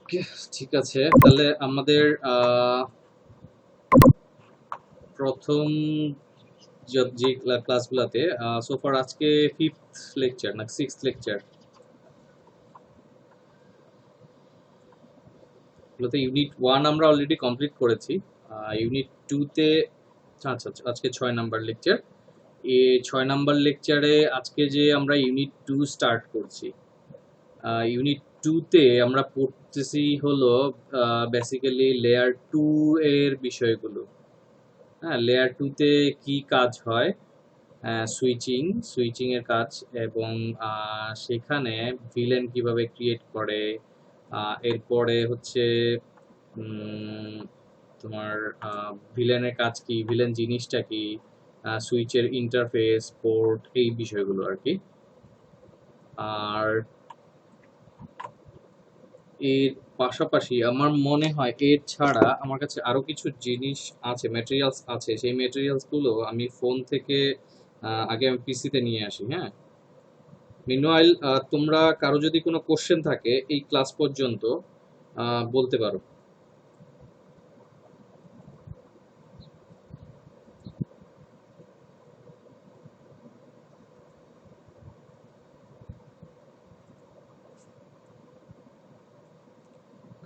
ওকে, ঠিক আছে। তাহলে আমাদের প্রথম যে ক্লাসগুলোতে সোফার আজকে ফিফথ লেকচার না সিক্সথ লেকচার, এগুলোতে ইউনিট ওয়ান আমরা অলরেডি কমপ্লিট করেছি। ইউনিট টুতে আচ্ছা আচ্ছা, আজকে 6 নাম্বার লেকচার। এই 6 নাম্বার লেকচারে আজকে যে আমরা ইউনিট টু স্টার্ট করছি, ইউনিট টুতে আমরা পড়তেছি হলো বেসিক্যালি লেয়ার টু এর বিষয়গুলো। হ্যাঁ, লেয়ার টুতে কি কাজ হয়, সুইচিং সুইচিং এর কাজ, এবং সেখানে ভিলেন কিভাবে ক্রিয়েট করে। এরপরে হচ্ছে তোমার ভিলেনের কাজ কি, ভিলেন জিনিসটা কি, সুইচের ইন্টারফেস, পোর্ট, এই বিষয়গুলো আর কি। আর এর পাশাপাশি আমার মনে হয় এর ছাড়া আমার কাছে আরো কিছু জিনিস আছে, ম্যাটেরিয়ালস আছে। সেই ম্যাটেরিয়ালস গুলো আমি ফোন থেকে আগে আমি পিসিতে নিয়ে আসি। হ্যাঁ, মিনওয়াইল তোমরা কারো যদি কোনো কোশ্চেন থাকে এই ক্লাস পর্যন্ত বলতে পারো।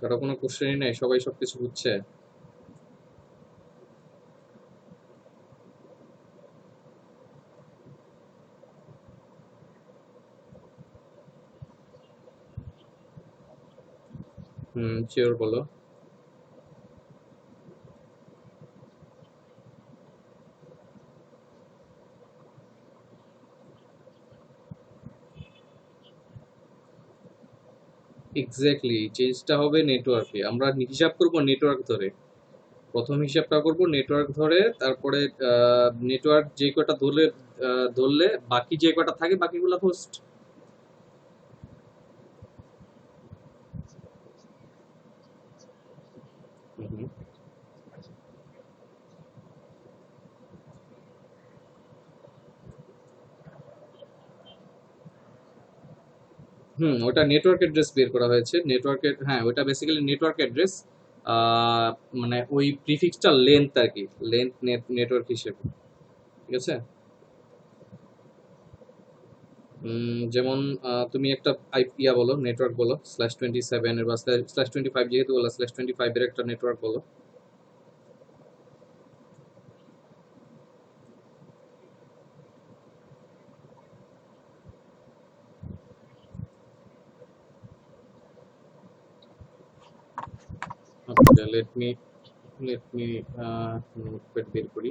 কারো কোনো কোশ্চেনই নেই, সবাই সবকিছু বুঝছে? শিওর, বলো। এক্স্যাক্টলি, চেঞ্জটা হবে নেটওয়ার্কে। আমরা হিসাব করব নেটওয়ার্ক ধরে। প্রথম হিসাবটা করব নেটওয়ার্ক ধরে, তারপরে নেটওয়ার্ক যে কটা ধরলে ধরলে বাকি যে কটা থাকে বাকিগুলো হোস্ট। ওটা নেটওয়ার্ক অ্যাড্রেস বের করা হয়েছে। নেটওয়ার্কের, হ্যাঁ, ওটা বেসিক্যালি নেটওয়ার্ক অ্যাড্রেস। মানে ওই প্রিফিক্সটা লেন্থ আর কি, লেন্থ নেটওয়ার্ক হিসেবে। ঠিক আছে। যেমন তুমি একটা ইয়া বলো, নেটওয়ার্ক বলো, /27 এর বা /25, যেহেতু বলো /25 এর একটা নেটওয়ার্ক বলো। ওকে, লেট মি নোটপ্যাড বের করি।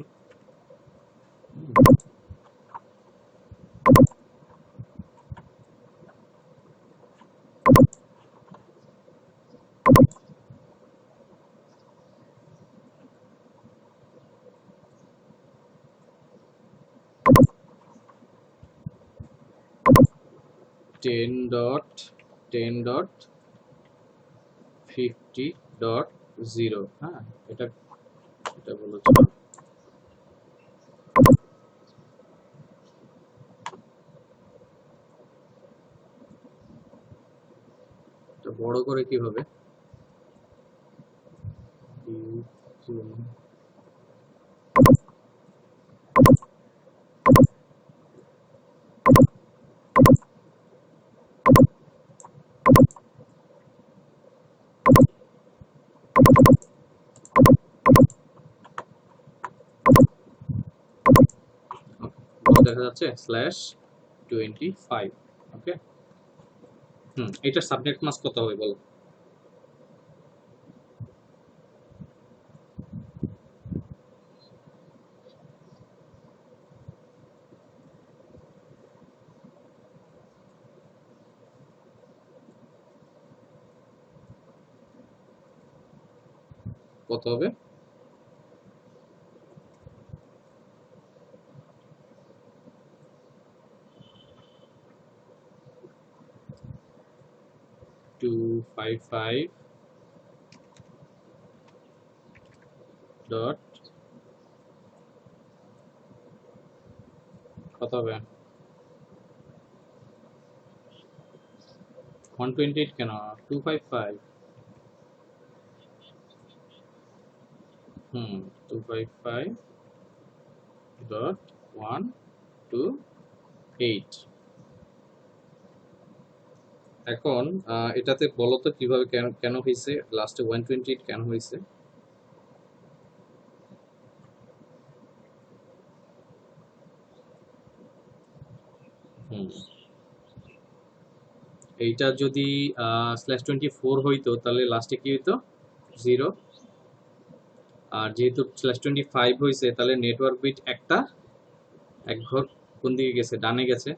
10.10.50.0। হ্যাঁ, এটা এটা বলেছে। এটা বড় করে কিভাবে? দেখা যাচ্ছে /25। ওকে। এটার সাবনেট মাস্ক কত হবে বলো? কত হবে? টু ফাইভ ফাইভ ডট কত হবে? 128 কেন, 255? 255.128। এখন এটাতে বলো তো কিভাবে কেন কেন হয়েছে, লাস্টে 128 কেন হয়েছে? এইটা যদি /24 হইতো তাহলে লাস্টে কি হইতো? 0। আর যেহেতু /25 হয়েছে তাহলে নেটওয়ার্ক বিট একটা এক ঘর কোন দিকে গেছে? ডানে গেছে।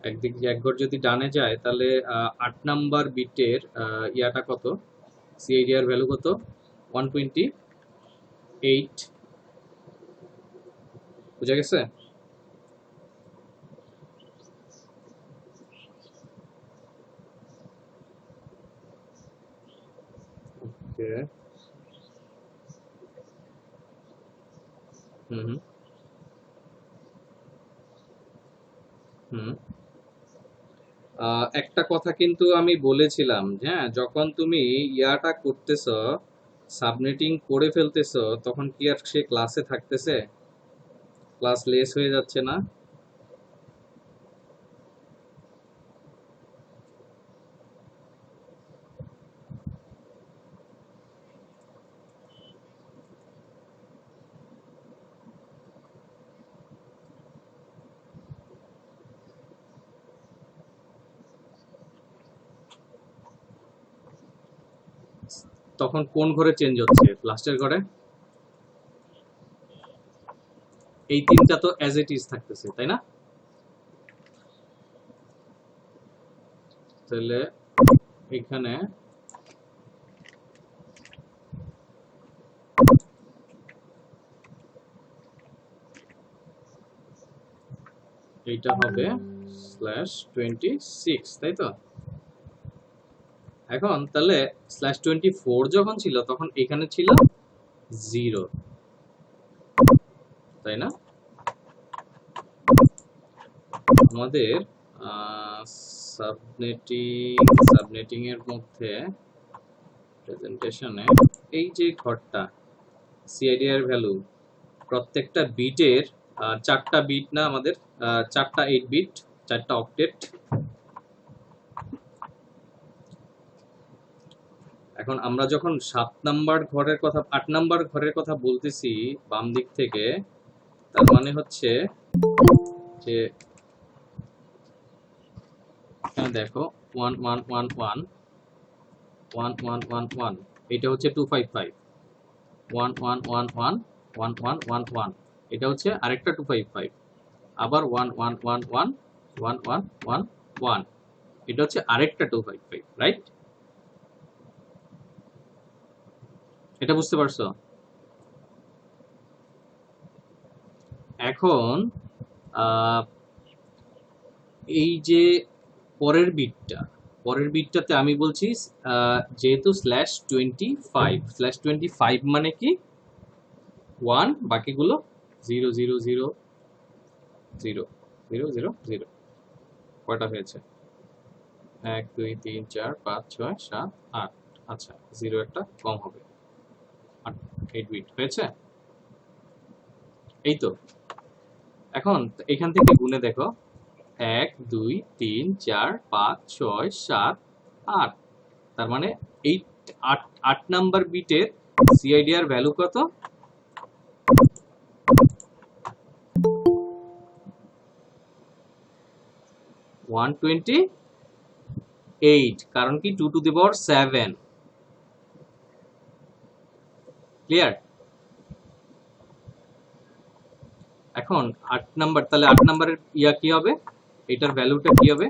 একদিকে এক ঘর যদি ডানে যায় তাহলে 8 নাম্বার বিটের ইয়াটা কত? সিআইডিআর ভ্যালু কত? 128। বুঝা গেছে? ওকে। হুম হুম একটা কথা কিন্তু আমি বলেছিলাম, হ্যাঁ, যখন তুমি ইয়াটা করতেছ, সাবনেটিং করে ফেলতেছ, তখন কি আর সে ক্লাসে থাকতেছে? ক্লাস লেস হয়ে যাচ্ছে না? তখন কোন ঘরে চেঞ্জ হচ্ছে? লাস্টের ঘরে? এই তিনটা তো অ্যাজ ইট ইজ থাকতেছে, তাই না? তাহলে এখানে এইটা হবে /26, তাই তো? এখন তাহলে /24 যখন ছিল তখন এখানে ছিল 0, তাই না? আমাদের সাবনেটিং এর মধ্যে প্রেজেন্টেশনে এই যে ঘরটা সিআইডিআর ভ্যালু, প্রত্যেকটা বিটের 4টা বিট না আমাদের, 4টা 8 বিট, 4টা অক্টেট। এখন আমরা যখন 7 নাম্বার ঘরের কথা 8 নাম্বার ঘরের কথা বলতেছি বাম দিক থেকে, তার মানে হচ্ছে যে এখানে দেখো 1111 এটা হচ্ছে 255, 1111 এটা হচ্ছে আরেকটা 255, আবার 1111 এটা হচ্ছে আরেকটা 255, রাইট? এটা বুঝতে পারছো? এখন এই যে পরের বিটটাতে আমি বলছি যেহেতু /25 মানে কি 1, বাকিগুলো 0 0 0 0 0 0 0। কয়টা হয়েছে? 1 2 3 4 5 6 7 8। আচ্ছা, 0 একটা কম হবে, 8 বিট হয়েছে, এই তো। এখন এখান থেকে গুনে দেখো, 1 2 3 4 5 6 7 8। তার মানে এই 8 নাম্বার বিটের সিআইডিআর ভ্যালু কত? 128। কারণ কি 2 টু দি পাওয়ার 7। ক্লিয়ার? এখন 8 নাম্বার, তাহলে 8 নাম্বারের ইয়া কি হবে? এটার ভ্যালুটা কি হবে?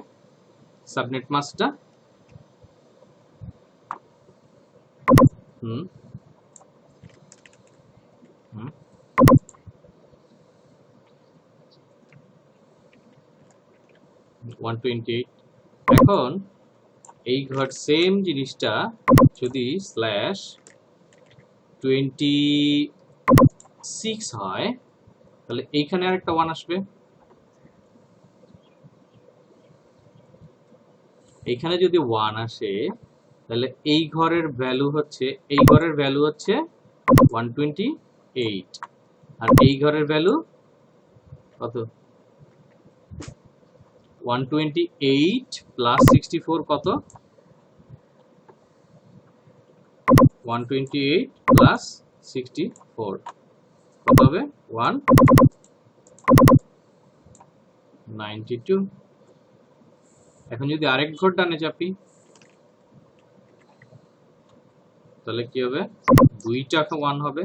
সাবনেট মাস্কটা হুম হুম 128। এখন এই ঘর সেম জিনিসটা যদি /26 হয় তাহলে এইখানে আরেকটা 1 আসবে, এইখানে যদি 1 আসে তাহলে এই ঘরের ভ্যালু হচ্ছে 128 আর এই ঘরের ভ্যালু কত 128 প্লাস 64 কত 128 প্লাস 64 কত হবে 192 এখন যদি আরেক ঘর ডানে চাপি তাহলে কি হবে দুইটা 1 হবে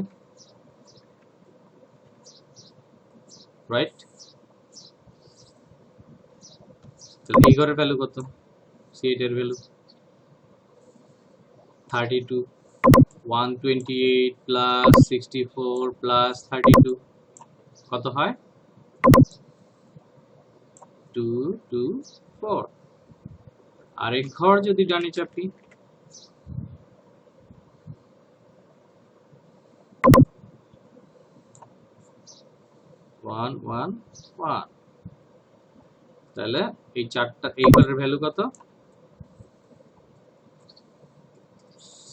রাইট তাহলে এই ঘরের ভ্যালু কত C8 এর ভ্যালু 32 128 প্লাস 64 প্লাস 32 কত হয় 224 আরেক ঘর যদি ডানে চাপি ওয়ান ওয়ান ওয়ান তাহলে এই চারটা এই ঘরের ভ্যালু কত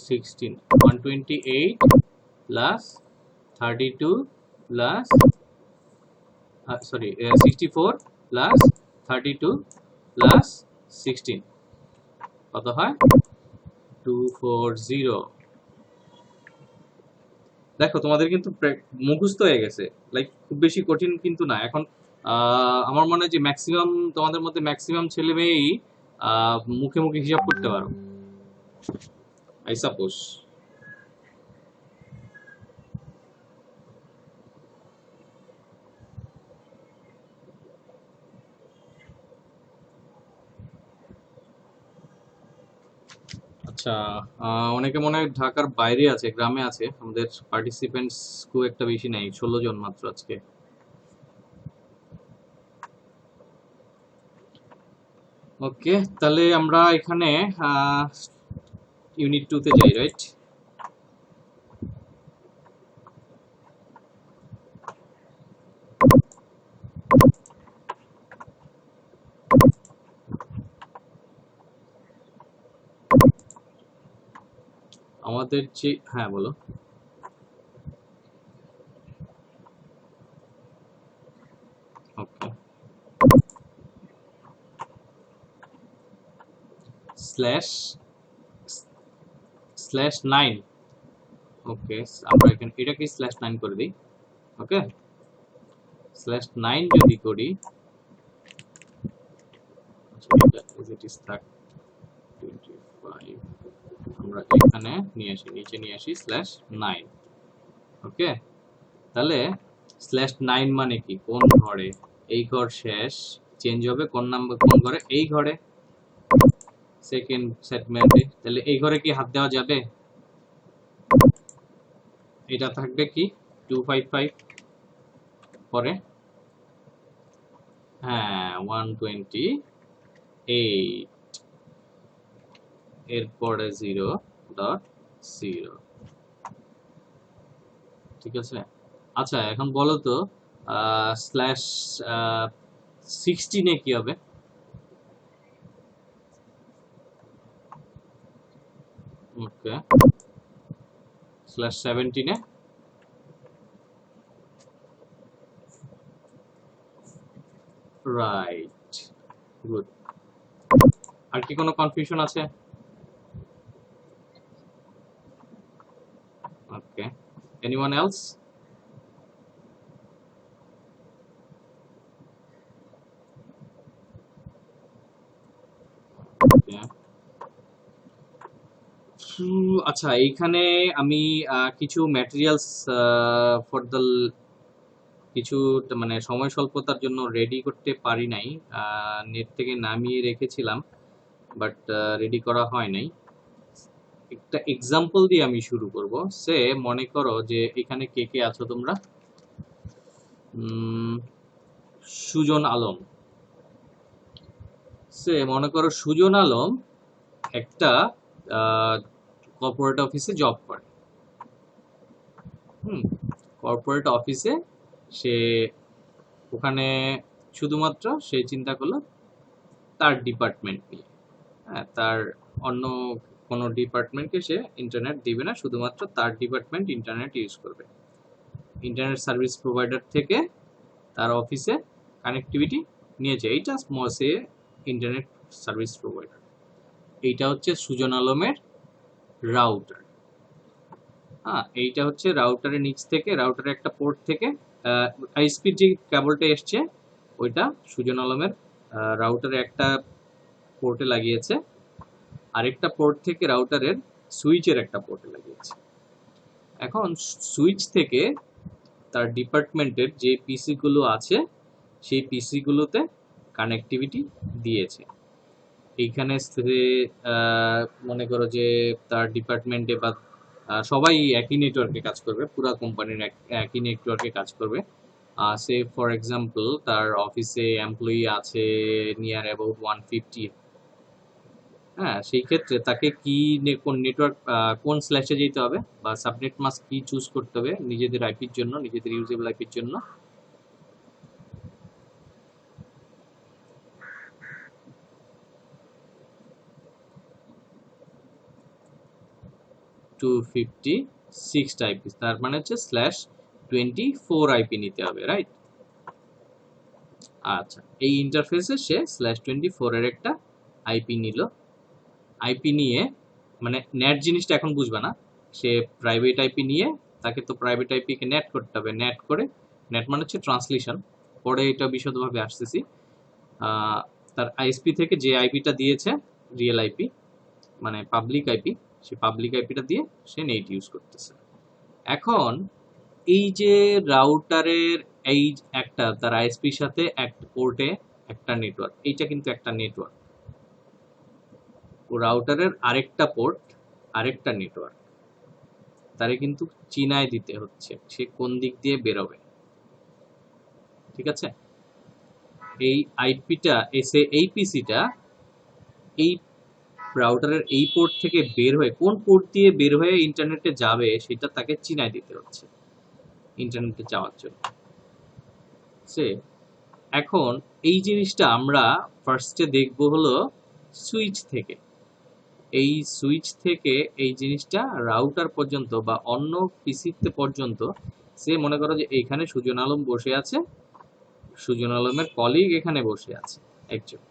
16 128 plus 32 plus sorry 64 plus 32 plus 16 কত হয় 240 দেখো তোমাদের কিন্তু মুখস্থ হয়ে গেছে লাইক খুব বেশি কঠিন কিন্তু না এখন আমার মনে হয় যে ম্যাক্সিমাম তোমাদের মধ্যে ম্যাক্সিমাম ছেলে মেয়েই মুখে মুখে হিসাব করতে পারো আই সাপোজ আচ্ছা অনেকে মনে হয় ঢাকার বাইরে আছে গ্রামে আছে আমাদের পার্টিসিপেন্টস খুব একটা বেশি নাই 16 জন মাত্র আজকে ওকে তাহলে আমরা এখানে ইউনিট 2 তে যাই রাইট আমাদের যে হ্যাঁ বলো ওকে /9 ওকে আমরা এখানে এটাকে /9 করে দিই ওকে /9 যদি করি আমরা এখানে নিয়ে আসি নিচে নিয়ে আসি /9 ওকে তাহলে /9 মানে কি কোন ঘরে এই ঘর শেষ চেঞ্জ হবে কোন নাম্বার কোন ঘরে এই ঘরে সেকেন্ড সেগমেন্টে তাহলে এই ঘরে কি হাত দেওয়া যাবে এটা থাকবে কি 255 পরে হ্যাঁ 128 এরপরে 0.0 ঠিক আছে আচ্ছা এখন বলো তো /16 এ কি হবে ওকে /17 এ রাইট গুড আর কি কোনো কনফিউশন আছে ওকে এনিওয়ান এলস আচ্ছা এইখানে আমি কিছু ম্যাটেরিয়ালস ফর দ্য কিছু মানে সময় স্বল্পতার জন্য রেডি করতে পারি নাই নেট থেকে নামিয়ে রেখেছিলাম বাট রেডি করা হয় নাই একটা এক্সাম্পল দিয়ে আমি শুরু করব সে মনে করো যে এখানে কে কে আছো তোমরা সুজন আলম সে মনে করো সুজন আলম একটা কর্পোরেট অফিসে জব করে কর্পোরেট অফিসে সে ওখানে শুধুমাত্র সে চিন্তা করলো তার ডিপার্টমেন্ট নিয়ে হ্যাঁ তার অন্য কোনো ডিপার্টমেন্টকে সে ইন্টারনেট দিবে না, শুধুমাত্র তার ডিপার্টমেন্ট ইন্টারনেট ইউজ করবে। ইন্টারনেট সার্ভিস প্রোভাইডার থেকে তার অফিসে কানেক্টিভিটি নিয়েছে, এইটা সে ইন্টারনেট সার্ভিস প্রোভাইডার। এইটা হচ্ছে সুজন আলমের রাউটার। হ্যাঁ, এইটা হচ্ছে রাউটারের নিচ থেকে, রাউটারের একটা পোর্ট থেকে আইএসপির যে কেবলটা এসছে ওইটা সুজন আলমের রাউটারে একটা পোর্টে লাগিয়েছে, আরেকটা পোর্ট থেকে রাউটারের সুইচের একটা পোর্টে লাগিয়েছে। এখন সুইচ থেকে তার ডিপার্টমেন্টের যে পিসিগুলো আছে সেই পিসিগুলোতে কানেক্টিভিটি দিয়েছে। এইখানে মনে করো যে তার ডিপার্টমেন্টে বা সবাই একই নেটওয়ার্কে কাজ করবে, পুরো কোম্পানির একই নেটওয়ার্কে কাজ করবে। সে ফর এক্সাম্পল তার অফিসে এমপ্লয়ি আছে নিয়ার অ্যাবাউট 150। হ্যাঁ, সেই ক্ষেত্রে তাকে কি কোন নেটওয়ার্ক কোন স্ল্যাশে যেতে হবে বা সাবনেট মাস্ক কি চুজ করতে হবে নিজেদের আইপির জন্য, নিজেদের ইউজেবল আইপির জন্য। /256 তার মানে হচ্ছে /24 আইপি নিতে হবে, রাইট? আচ্ছা, এই ইন্টারফেসে সে /24 এর একটা আইপি নিল। আইপি নিয়ে মানে নেট জিনিসটা এখন বুঝবে না, সে প্রাইভেট আইপি নিয়ে তাকে তো প্রাইভেট আইপিকে নেট করতে হবে। নেট করে, নেট মানে হচ্ছে ট্রান্সলেশন, পরে এটা বিশদভাবে আসতেছি। তার আইএসপি থেকে যে আইপিটা দিয়েছে রিয়েল আইপি মানে পাবলিক আইপি, সে পাবলিক আইপিটা দিয়ে সে নেট ইউজ করতেছে। এখন এই যে রাউটারের এই একটা তার আইএসপির সাথে একটা পোর্টে একটা নেটওয়ার্ক, এইটা কিন্তু একটা নেটওয়ার্ক। ও রাউটারের আরেকটা পোর্ট আরেকটা নেটওয়ার্ক, তারে কিন্তু চিনায় দিতে হচ্ছে সে কোন দিক দিয়ে বেরোবে। ঠিক আছে, এই আইপিটা এসে এই পিসিটা এই রাউটারের এই পোর্ট থেকে বের হয়ে কোন পোর্ট দিয়ে বের হয়ে ইন্টারনেটে যাবে সেটা তাকে চিনায় দিতে হচ্ছে ইন্টারনেটে যাওয়ার জন্য। সে এখন এই জিনিসটা আমরা ফার্স্টে দেখব হলো সুইচ থেকে। এই সুইচ থেকে এই জিনিসটা রাউটার পর্যন্ত বা অন্য পিসিতে পর্যন্ত, সে মনে করো যে এইখানে সুজন আলম বসে আছে, সুজন আলমের কলিগ এখানে বসে আছে একজন,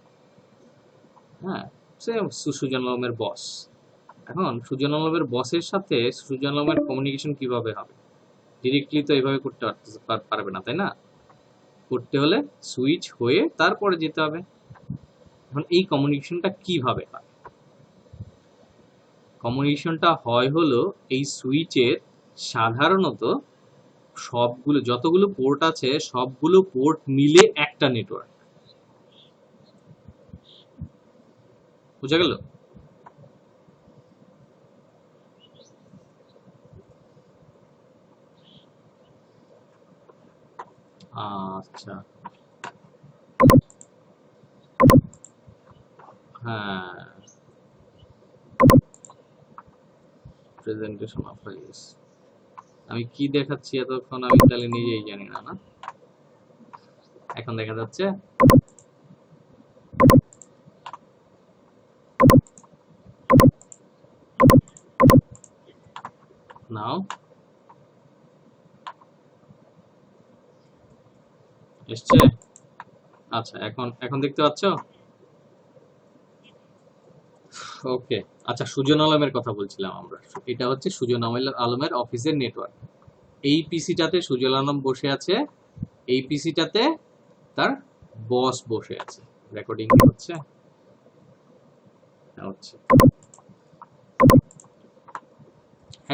হ্যাঁ, সে সুজন আলমের বস। এখন সুজন আলমের বসের সাথে সুজন আলমের কমিউনিকেশন কিভাবে হবে? ডিরেক্টলি তো এইভাবে করতে পারবে না, তাই না? করতে হলে সুইচ হয়ে তারপরে যেতে হবে। এখন এই কমিউনিকেশনটা কিভাবে হয়? কমিউনিকেশনটা হয় হলো এই সুইচের সাধারণত সবগুলো যতগুলো পোর্ট আছে সবগুলো পোর্ট মিলে একটা নেটওয়ার্ক। বুঝা গেল? আচ্ছা, হ্যাঁ, প্রেজেন্টেশন অফ ফাইলস আমি কি দেখাচ্ছি এতক্ষণ আমি তাহলে নিজেই জানি না। না, এখন দেখা যাচ্ছে? নাও এসছে? আচ্ছা, এখন দেখতে পাচ্ছ? ওকে, আচ্ছা, সুজন আলমের কথা বলছিলাম আমরা। এটা হচ্ছে সুজন আলমের অফিসের নেটওয়ার্ক। এই পিসিটাতে সুজন আলম বসে আছে, এই পিসিটাতে তার বস বসে আছে। রেকর্ডিং হচ্ছে? হচ্ছে।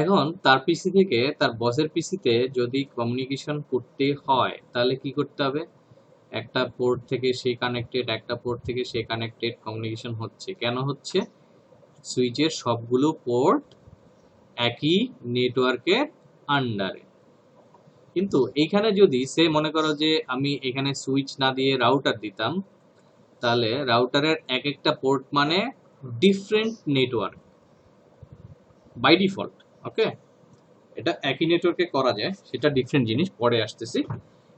এখন তার পিসি থেকে তার বসের পিসিতে যদি কমিউনিকেশন করতে হয় তাহলে কি করতে হবে? একটা পোর্ট থেকে সে কানেক্টেড, একটা পোর্ট থেকে সে কানেক্টেড, কমিউনিকেশন হচ্ছে। কেন হচ্ছে? সুইচের সবগুলো পোর্ট একই নেটওয়ার্কের আন্ডারে। কিন্তু এইখানে যদি সে মনে করো যে আমি এখানে সুইচ না দিয়ে রাউটার দিতাম, তাহলে রাউটারের এক একটা পোর্ট মানে ডিফারেন্ট নেটওয়ার্ক বাই ডিফল্ট। ওকে, এটা একই নেটওয়ার্কে করা যায়, সেটা ডিফারেন্ট জিনিস, পরে আসতেছি।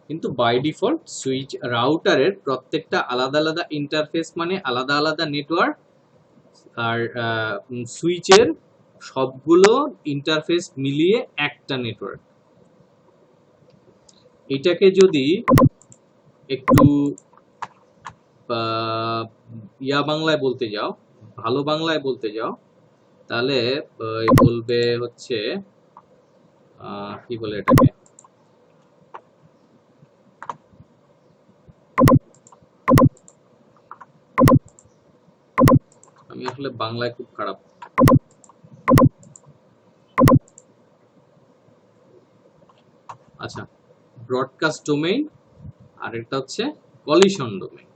কিন্তু বাই ডিফল্ট সুইচ রাউটারের প্রত্যেকটা আলাদা আলাদা ইন্টারফেস মানে আলাদা আলাদা নেটওয়ার্ক, আর সুইচের সবগুলো ইন্টারফেস মিলিয়ে একটা নেটওয়ার্ক। এটাকে যদি একটু ইয়া বাংলায় বলতে যাও, ভালো বাংলায় বলতে যাও, তাহলে বলবে হচ্ছে কি বলে এটাকে, আমি আসলে বাংলায় খুব খারাপ। আচ্ছা, ব্রডকাস্ট ডোমেইন আর একটা হচ্ছে কলিশন ডোমেইন।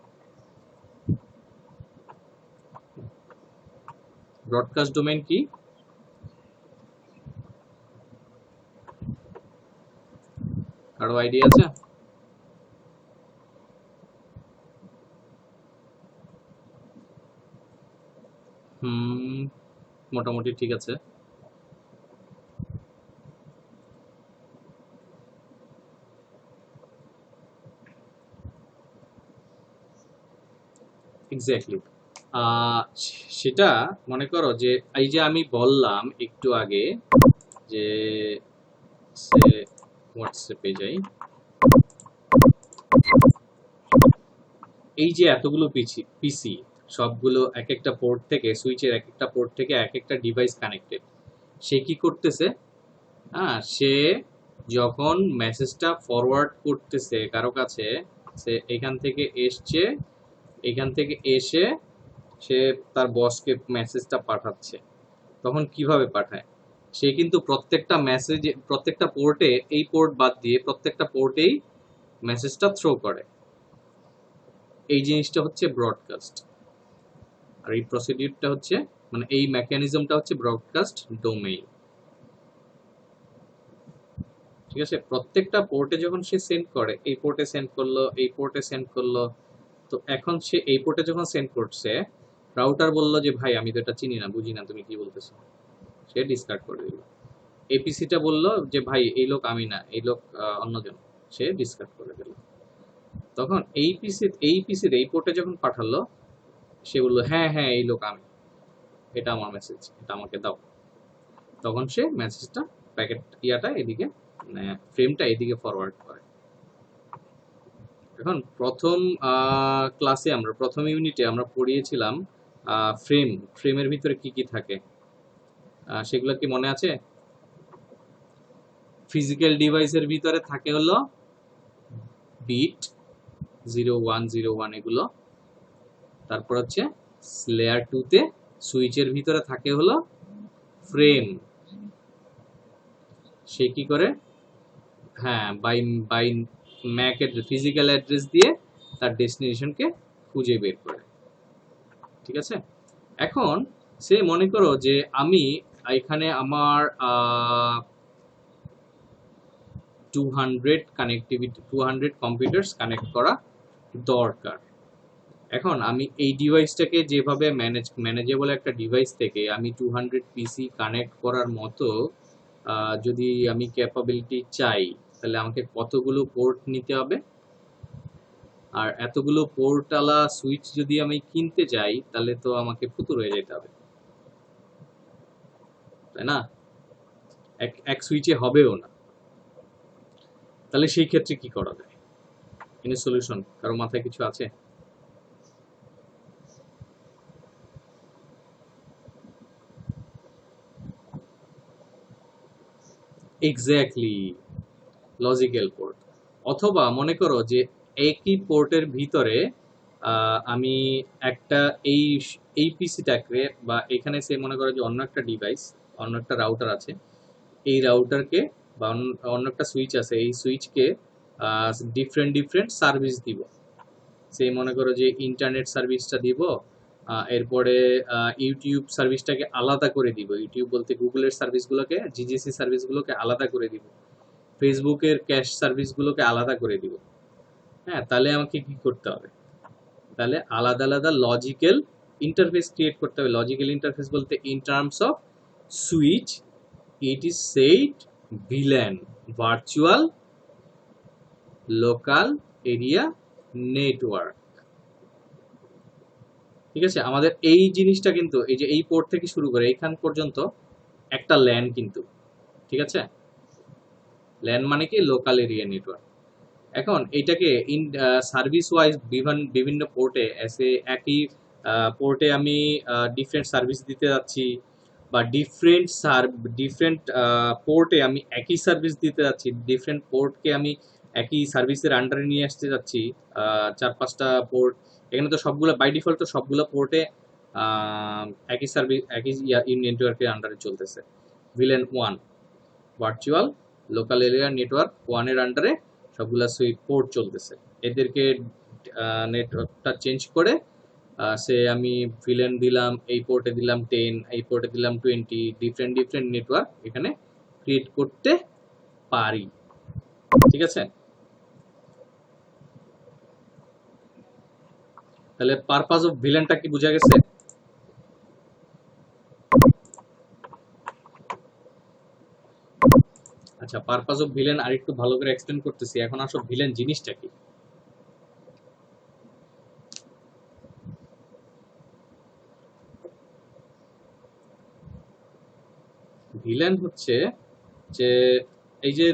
ব্রডকাস্ট ডোমেইন কি? কারো আইডিয়া আছে? মোটামুটি ঠিক আছে। এক্স্যাক্টলি। সেটা মনে করো যে এই যে আমি বললাম একটু আগে যে হোয়াটসঅ্যাপে যাই, এই যে এতগুলো পিসি সবগুলো এক একটা পোর্ট থেকে, সুইচের এক একটা পোর্ট থেকে এক একটা ডিভাইস কানেক্টেড। সে কি করতেছে? সে যখন মেসেজটা ফরওয়ার্ড করতেছে কারো কাছে, সে এখান থেকে এসছে, এখান থেকে এসে সে তার বসকে মেসেজটা পাঠাচ্ছে। তখন কিভাবে পাঠায়? সে কিন্তু প্রত্যেকটা মেসেজ, প্রত্যেকটা পোর্টে, এই পোর্ট বাদ দিয়ে প্রত্যেকটা পোর্টেই মেসেজটা থ্রো করে। এই জিনিসটা হচ্ছে ব্রডকাস্ট। আর এই প্রসিডিউরটা হচ্ছে, মানে এই মেকানিজমটা হচ্ছে ব্রডকাস্ট ডোমেইন। ঠিক আছে? প্রত্যেকটা পোর্টে যখন সে সেন্ড করে, এই পোর্টে সেন্ড করলো, এই পোর্টে সেন্ড করলো, তো এখন সে এই পোর্টে যখন সেন্ড করছে, রাউটার বললো যে ভাই আমি তো এটা চিনি না, বুঝি না তুমি কি বলতেছো, সে ডিসকার্ড করে দিল। এপিসিটা বললো যে ভাই এই লোক আমি না, এই লোক অন্যজন, সে ডিসকার্ড করে দিল। তখন এই পিসির এই পোর্টে যখন পাঠালো, সে বললো হ্যাঁ হ্যাঁ এই লোক আমি, এটা আমার মেসেজ, এটা আমাকে দাও। তখন সে মেসেজটা, প্যাকেট ইয়াটা এদিকে, মানে ফ্রেমটা এদিকে ফরওয়ার্ড করে। এখন প্রথম ক্লাসে আমরা, প্রথম ইউনিটে আমরা পড়িয়েছিলাম ফ্রেমের ভিতরে কি কি থাকে, সেগুলো কি মনে আছে? ফিজিক্যাল ডিভাইসের ভিতরে থাকে হলো বিট 0101 এগুলো। তারপর হচ্ছে লেয়ার 2 তে সুইচের ভিতরে থাকে হলো ফ্রেম। সে কি করে? হ্যাঁ, বাই বাই ম্যাক এর ফিজিক্যাল অ্যাড্রেস দিয়ে তার ডেস্টিনেশনকে খুঁজে বের করে। ঠিক আছে? এখন সে মনে করো যে আমি এখানে আমার 200 কানেক্টিভিটি, 200 কম্পিউটারস কানেক্ট করা দরকার। এখন আমি এই ডিভাইসটাকে যেভাবে ম্যানেজেবল একটা ডিভাইস থেকে আমি 200 পিসি কানেক্ট করার মতো যদি আমি ক্যাপাবিলিটি চাই, তাহলে আমাকে কতগুলো পোর্ট নিতে হবে? আর এতগুলো পোর্টওয়ালা সুইচ যদি আমি কিনতে যাই, তাহলে তো আমাকে ফুতুর হয়ে যেতে হবে, তাই না? এক সুইচে হবেও না। তাহলে সেই ক্ষেত্রে কি করা যায়? এর সলিউশন কারো মাথায় কিছু আছে? Exactly, logical port. অথবা মনে করো যে একই পোর্টের ভিতরে আমি একটা এই পিসিটাকে, বা এখানে সে মনে করো যে অন্য একটা ডিভাইস, অন্য একটা রাউটার আছে, এই রাউটারকে বা অন্য একটা সুইচ আছে, এই সুইচকে ডিফারেন্ট সার্ভিস দিব। সেই মনে করো যে ইন্টারনেট সার্ভিসটা দিব, এরপরে ইউটিউব সার্ভিসটাকে আলাদা করে দিব, ইউটিউব বলতে গুগলের সার্ভিসগুলোকে, জিজিসি সার্ভিসগুলোকে আলাদা করে দিব, ফেসবুকের ক্যাশ সার্ভিসগুলোকে আলাদা করে দিব। হ্যাঁ, তাহলে আমাকে কি করতে হবে? তাহলে আলাদা আলাদা লজিক্যাল ইন্টারফেস ক্রিয়েট করতে হবে। লজিক্যাল ইন্টারফেস বলতে in terms of switch it is said VLAN, virtual local area network. ঠিক আছে, আমাদের এই জিনিসটা কিন্তু এই যে এই পোর্ট থেকে শুরু করে এইখান পর্যন্ত একটা ল্যান কিন্তু, ঠিক আছে, ল্যান মানে কি লোকাল এরিয়া নেটওয়ার্ক। এখন এটাকে ইন সার্ভিস ওয়াইজ বিভিন্ন পোর্টে এসে একই পোর্টে আমি ডিফারেন্ট সার্ভিস দিতে যাচ্ছি, বা ডিফারেন্ট পোর্টে আমি একই সার্ভিস দিতে যাচ্ছি, ডিফারেন্ট পোর্টকে আমি একই সার্ভিসের আন্ডারে নিয়ে আসতে যাচ্ছি, 4-5টা পোর্ট। এখানে তো সবগুলো বাই ডিফল্ট তো সবগুলো পোর্টে একই সার্ভিস একই নেটওয়ার্কের আন্ডারে চলতেছে। Villain 1 virtual local area network 1 এর আন্ডারে সবগুলা সুইট পোর্ট চলতেছে। এদেরকে নেটওয়ার্কটা চেঞ্জ করে সে আমি ভিলেন দিলাম, এই পোর্টে দিলাম 10, এই পোর্টে দিলাম 20, ডিফারেন্ট নেটওয়ার্ক এখানে ক্রিয়েট করতে পারি। ঠিক আছে, তাহলে পারপাস অফ ভিলেনটা কি বোঝা গেছে? আচ্ছা, পারপাস অফ ভিলেন আরেকটু ভালো করে এক্সপ্লেন করতেছি। এখন আসলে ভিলেন জিনিসটা কি? ভিলেন হচ্ছে যে এই যে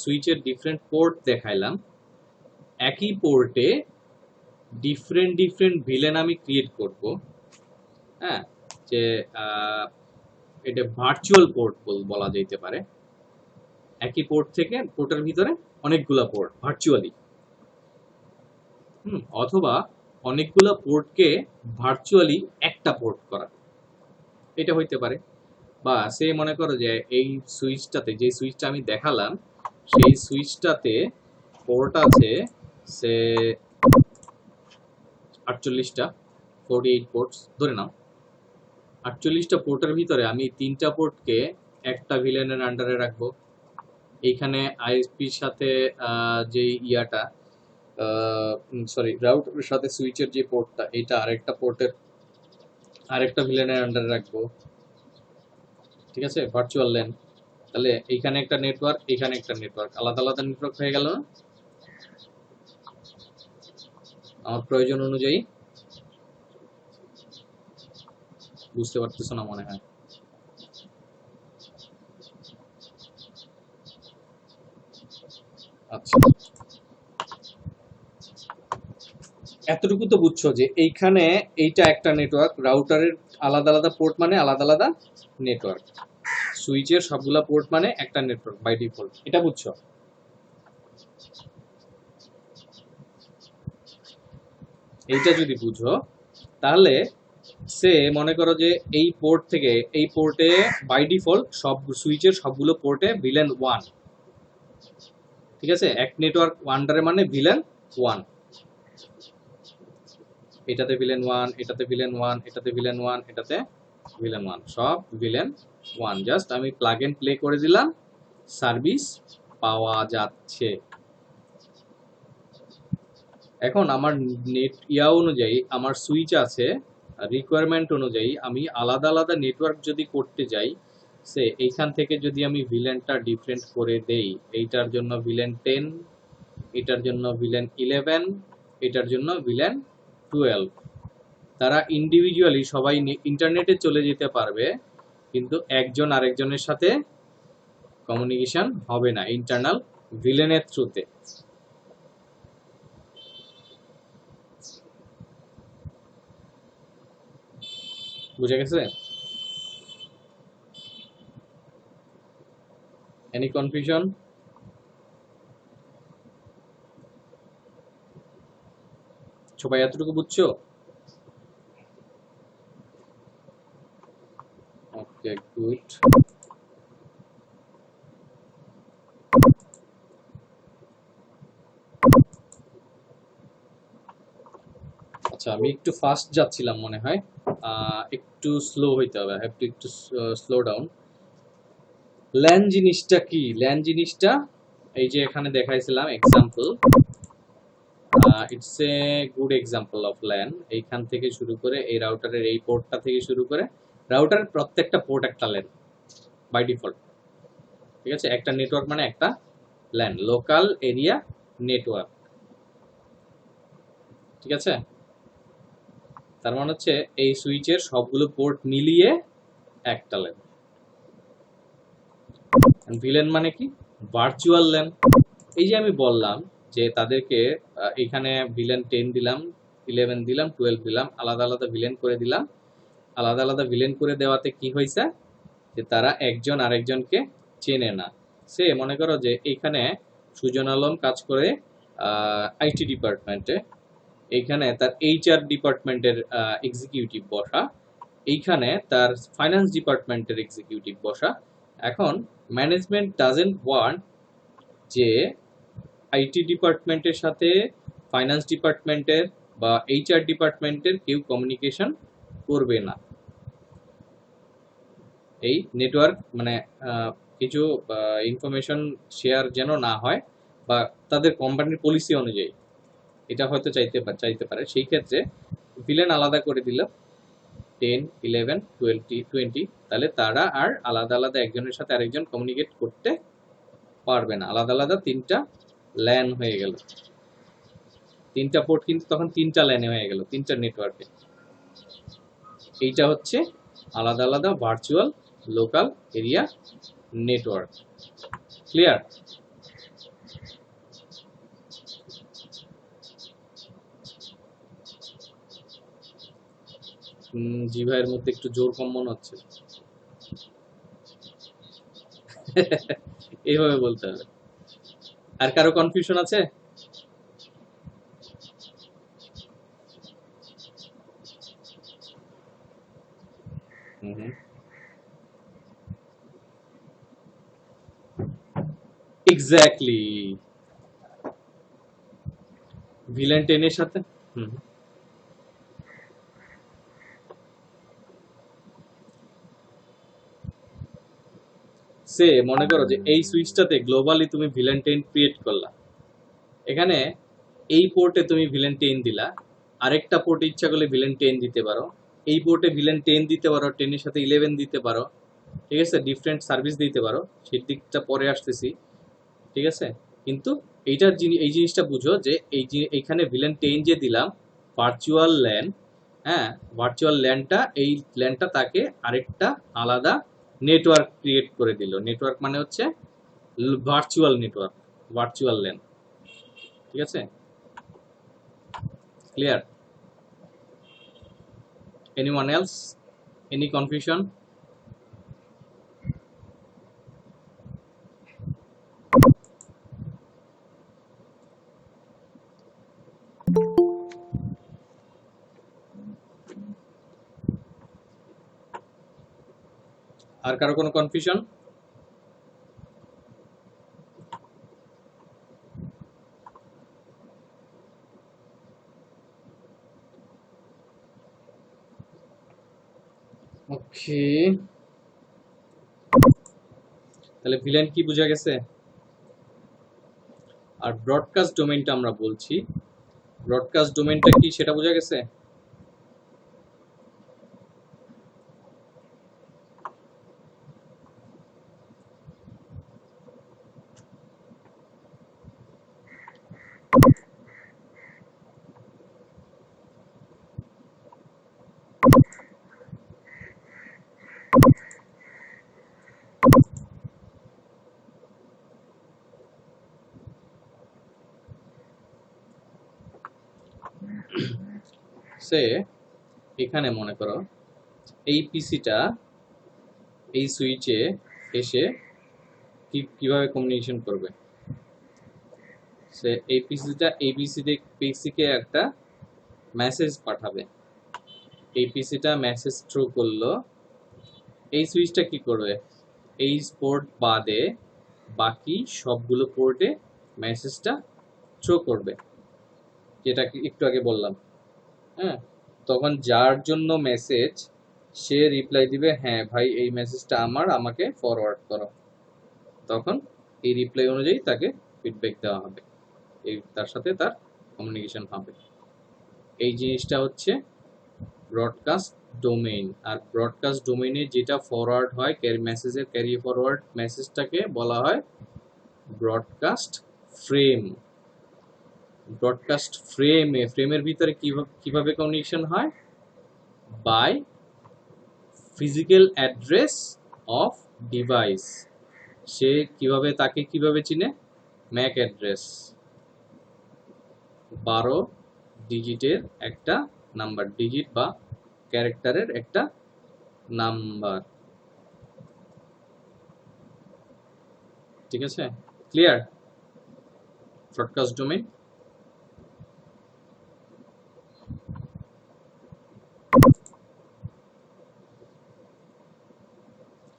সুইচের ডিফারেন্ট পোর্ট দেখাইলাম, একই পোর্টে ডিফারেন্ট ভিলেন আমি ক্রিয়েট করব। হ্যাঁ, যে এটা ভার্চুয়াল পোর্ট বলা যেতে পারে। একই পোর্ট থেকে পোর্টের ভিতরে অনেকগুলা পোর্ট ভার্চুয়ালি, অথবা অনেকগুলা পোর্টকে ভার্চুয়ালি একটা পোর্ট করা, এটা হইতে পারে। বা সে মনে করো যে এই সুইচটাতে, যে সুইচটা আমি দেখালাম, সেই সুইচটাতে পোর্ট আছে সে 48টা, 48 পোর্টস ধরে নাও। 48টা পোর্টের ভিতরে আমি 3টা পোর্টকে একটা ভিলেনের আন্ডারে রাখবো। এইখানে আইএসপির সাথে যে ইয়াটা রাউটারের সাথে সুইচের যে পোর্টটা, এটা আরেকটা পোর্টের আরেকটা ভিলেনের আন্ডারে রাখবো। ঠিক আছে, ভার্চুয়াল ল্যান। তাহলে এইখানে একটা নেটওয়ার্ক, এখানে একটা নেটওয়ার্ক, আলাদা আলাদা নেটওয়ার্ক হয়ে গেল না? আমার প্রয়োজন অনুযায়ী, বুঝতে পারতেছো না মনে হয়। আচ্ছা, এতটুকু তো বুঝছো যে এইখানে এইটা একটা নেটওয়ার্ক, রাউটারের আলাদা আলাদা পোর্ট মানে আলাদা আলাদা নেটওয়ার্ক, সুইচের সবগুলা পোর্ট মানে একটা নেটওয়ার্ক বাই ডিফল্ট, এটা বুঝছো? এইটা যদি বুঝো তাহলে সে মনে করো যে এই পোর্ট থেকে এই পোর্টে বাই ডিফল্ট সব সুইচের সবগুলো পোর্টে ভিলেন 1, ঠিক আছে, এক নেটওয়ার্ক আন্ডারে মানে ভিলেন 1, এটাতে ভিলেন 1, এটাতে ভিলেন 1, এটাতে ভিলেন 1, এটাতে ভিলেন 1, সব ভিলেন 1। জাস্ট আমি প্লাগ এন্ড প্লে করে দিলাম, সার্ভিস পাওয়া যাচ্ছে। এখন আমার নেট অনুযায়ী আমার সুইচ আছে, রিকোয়ারমেন্ট অনুযায়ী আমি আলাদা আলাদা নেটওয়ার্ক যদি করতে যাই, সে এইখান থেকে যদি আমি ভিলেনটা ডিফারেন্ট করে দেই, এইটার জন্য ভিলেন 10, এটার জন্য ভিলেন 11, এটার জন্য ভিলেন 12, তারা ইন্ডিভিজুয়ালি সবাই ইন্টারনেটে চলে যেতে পারবে, কিন্তু একজন আরেকজনের সাথে কমিউনিকেশন হবে না ইন্টারনাল ভিলেনের থ্রুতে। বুঝে গেছে? Any confusion? সবাই এতটুকু বুঝছো? ওকে, গুড। আচ্ছা, আমি একটু ফাস্ট যাচ্ছিলাম মনে হয়, একটু স্লো হইতে হবে, হ্যাভ টু একটু স্লো ডাউন। ল্যান জিনিসটা কি? ল্যান জিনিসটা এই যে এখানে দেখাইছিলাম example, it's a good example of LAN. এইখান থেকে শুরু করে এই রাউটারের এই পোর্টটা থেকে শুরু করে, রাউটারের প্রত্যেকটা পোর্ট একটা ল্যান বাই ডিফল্ট। ঠিক আছে, একটা নেটওয়ার্ক মানে একটা ল্যান, লোকাল এরিয়া নেটওয়ার্ক। ঠিক আছে, তার মানে হচ্ছে এই সুইচের সবগুলো পোর্ট মিলিয়ে একটা ল্যান। ভিলেন মানে কি? Virtual LAN. এই যে আমি বললাম যে তাদেরকে এখানে ভিলেন 10 দিলাম, 11 দিলাম, 12 দিলাম, আলাদা আলাদা ভিলেন করে দিলাম। আলাদা আলাদা ভিলেন করে দেওয়াতে কি হয়েছে, যে তারা একজন আরেকজনকে চেনে না। সে মনে করো যে এইখানে সুজন আলম কাজ করে আইটি ডিপার্টমেন্টে, এইখানে তার এইচআর ডিপার্টমেন্টের এক্সিকিউটিভ বসা, এইখানে তার ফাইন্যান্স ডিপার্টমেন্টের এক্সিকিউটিভ বসা। এখন ম্যানেজমেন্ট ডাজেন্ট ওয়ান্ট যে আইটি ডিপার্টমেন্টের সাথে ফাইন্যান্স ডিপার্টমেন্টের বা এইচআর ডিপার্টমেন্টের কেউ কমিউনিকেশন করবে না। এই নেটওয়ার্ক মানে কিছু ইনফরমেশন শেয়ার যেন না হয়, বা তাদের কোম্পানির পলিসি অনুযায়ী এটা হয়তো চাইতে পারে। সেই ক্ষেত্রে ভিলেন আলাদা করে দিল 10, 11, 12, 20, তাহলে তারা আর আলাদা আলাদা একজনের সাথে আরেকজন কমিউনিকেট করতে পারবে না। আলাদা আলাদা তিনটা ল্যান হয়ে গেল, তিনটা পোর্ট কিন্তু তখন তিনটা ল্যানে হয়ে গেল, তিনটা নেটওয়ার্কে। এইটা হচ্ছে আলাদা আলাদা virtual local area network. Clear? জি ভাইয়ের মধ্যে একটু জোর কম মনে হচ্ছে। এইভাবে বলতে হবে। আর কারো কনফিউশন আছে? এক্স্যাক্টলি। ভিলেন 10 এর সাথে সে মনে করো যে এই সুইচটাতে গ্লোবালি তুমি ভিলেন 10 ক্রিয়েট করলা, এখানে এই পোর্টে তুমি ভিলেন 10 দিলা, আরেকটা পোর্টে ইচ্ছা করলে ভিলেন 10 দিতে পারো, এই পোর্টে ভিলেন 10 দিতে পারো, 10 এর সাথে 11 দিতে পারো, ঠিক আছে? ডিফারেন্ট সার্ভিস দিতে পারো, সেই দিকটা পরে আসতেছি, ঠিক আছে? কিন্তু এইটার এই জিনিসটা বুঝো যে এইখানে ভিলেন 10 যে দিলাম ভার্চুয়াল ল্যান, হ্যাঁ, ভার্চুয়াল ল্যানটা তাকে আরেকটা আলাদা নেটওয়ার্ক ক্রিয়েট করে দিল। নেটওয়ার্ক মানে হচ্ছে ভার্চুয়াল নেটওয়ার্ক, ভার্চুয়াল ল্যান, ঠিক আছে? Clear? Anyone else? Any confusion? আর কারো কোনো কনফিউশন? ওকে, তাহলে ভিলেন কি বোঝা গেছে? আর ব্রডকাস্ট ডোমেইনটা আমরা বলছি, ব্রডকাস্ট ডোমেইনটা কি সেটা বোঝা গেছে? সে এখানে মনে করো এই পিসিটা এই সুইচে এসে কিভাবে কমিউনিকেশন করবে, সে এই পিসিকে একটা মেসেজ পাঠাবে, এই পিসিটা মেসেজ থ্রু করলো, এই সুইচটা কি করবে, এই পোর্ট বাদে বাকি সবগুলো পোর্টে মেসেজটা থ্রো করবে, যেটা একটু আগে বললাম। হ্যাঁ, তখন যার জন্য মেসেজ সে রিপ্লাই দিবে হ্যাঁ ভাই এই মেসেজটা আমার, আমাকে ফরওয়ার্ড করো, তখন এই রিপ্লাই অনুযায়ী তাকে ফিডব্যাক দেওয়া হবে, এই তার সাথে তার কমিউনিকেশন হবে। এই জিনিসটা হচ্ছে ব্রডকাস্ট ডোমেইন। আর ব্রডকাস্ট ডোমেইনে যেটা ফরওয়ার্ড হয় মেসেজের ক্যারি ফরওয়ার্ড মেসেজটাকে বলা হয় ব্রডকাস্ট ফ্রেম। ব্রডকাস্ট ফ্রেমের ভিতরে কিভাবে কমিউনিকেশন হয়, by physical address of device. সে কিভাবে, তাকে কিভাবে চিনে? ম্যাক অ্যাড্রেস, 12 ডিজিটের একটা নাম্বার, ডিজিট বা ক্যারেক্টারের একটা নাম্বার। ঠিক আছে, ক্লিয়ার? Broadcast domain.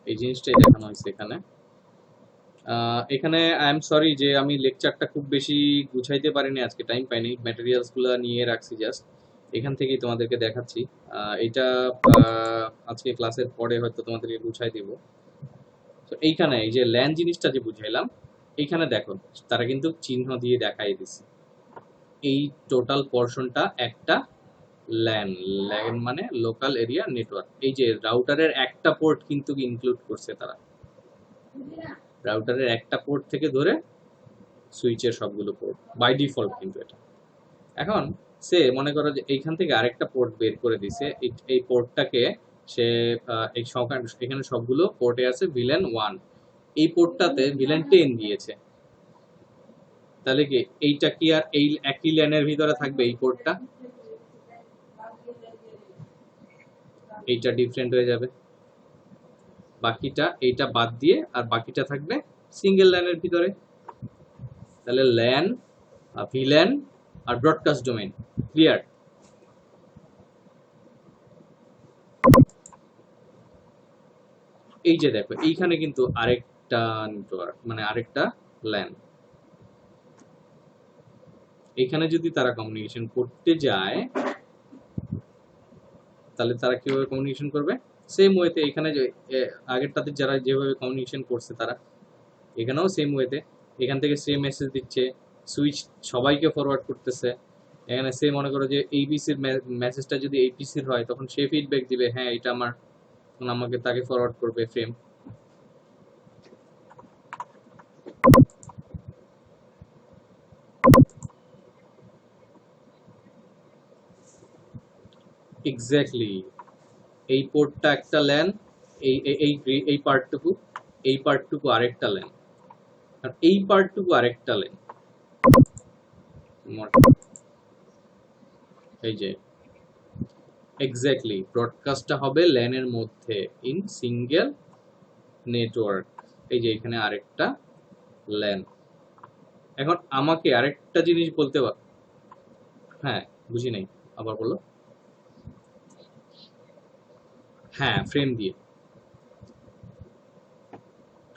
এই জিনিসটাই দেখানো হয়েছে এখানে। এখানে আই এম সরি যে আমি লেকচারটা খুব বেশি গুছাইতে পারিনি আজকে, টাইম পাইনি, ম্যাটেরিয়ালসগুলো নিয়ে রাখছি জাস্ট, এখান থেকেই তোমাদেরকে দেখাচ্ছি। এটা আজকে ক্লাসের পরে হয়তো তোমাদেরকে গুছাই দিব। তো এইখানে এই যে ল্যান জিনিসটা যে বুঝাইলাম, এইখানে দেখো তারা কিন্তু চিহ্ন দিয়ে দেখাই দিছে এই টোটাল পোরশনটা একটা ল্যান। ল্যান মানে লোকাল এরিয়া নেটওয়ার্ক। এই যে রাউটারের একটা পোর্ট কিন্তু ইনক্লুড করছে তারা, রাউটারের একটা পোর্ট থেকে ধরে সুইচের সবগুলো পোর্ট বাই ডিফল্ট কিন্তু এটা। এখন সে মনে করো যে এইখান থেকে আরেকটা পোর্ট বের করে দিছে, এই পোর্টটাকে সে এই এখানে সবগুলো পোর্টে আছে ভিলেন 1, এই পোর্টটাতে ভিলেন 10 দিয়েছে, তাহলে কি এইটা কি আর এই একই ল্যানের ভিতরে থাকবে? এই পোর্টটা, এইটা ডিফারেন্ট হয়ে যাবে, বাকিটা এইটা বাদ দিয়ে আর বাকিটা থাকবে সিঙ্গেল ল্যানের ভিতরে। তাহলে ল্যান, ভিল্যান আর ব্রডকাস্ট ডোমেইন। ক্লিয়ার? এই যে দেখো এইখানে কিন্তু আরেকটা নেটওয়ার্ক, মানে আরেকটা ল্যান। এখানে যদি তারা কমিউনিকেশন করতে যায় তাহলে তারা কিভাবে কমিউনিকেশন করবে? সেম ওয়েতে এখানে যে আগেরটাতে যারা যেভাবে কমিউনিকেশন করছে তারা এখানেও সেম ওয়েতে, এখান থেকে সেম মেসেজ দিচ্ছে, সুইচ সবাইকে ফরওয়ার্ড করতেছে। এখানে সে মনে করো যে এইপিসির মেসেজটা যদি এইপিসির হয় তখন সে ফিডব্যাক দিবে, হ্যাঁ এটা আমার, আমাকে তাকে ফরওয়ার্ড করবে ফ্রেম। এক্স্যাক্টলি, এই পোর্টটা একটা ল্যান, এই এই এই পার্টটুকু, এই পার্টটুকু আরেকটা ল্যান, আর এই পার্টটুকু আরেকটা ল্যান। এই যে এক্স্যাক্টলি ব্রডকাস্টটা হবে ল্যানের মধ্যে ইন সিঙ্গেল নেটওয়ার্ক। এই যে এখানে আরেকটা ল্যান। এখন আমাকে আরেকটা জিনিস বলতে পার, হ্যাঁ বুঝি নাই, আবার বলো। হ্যাঁ ফ্রেম দিয়ে,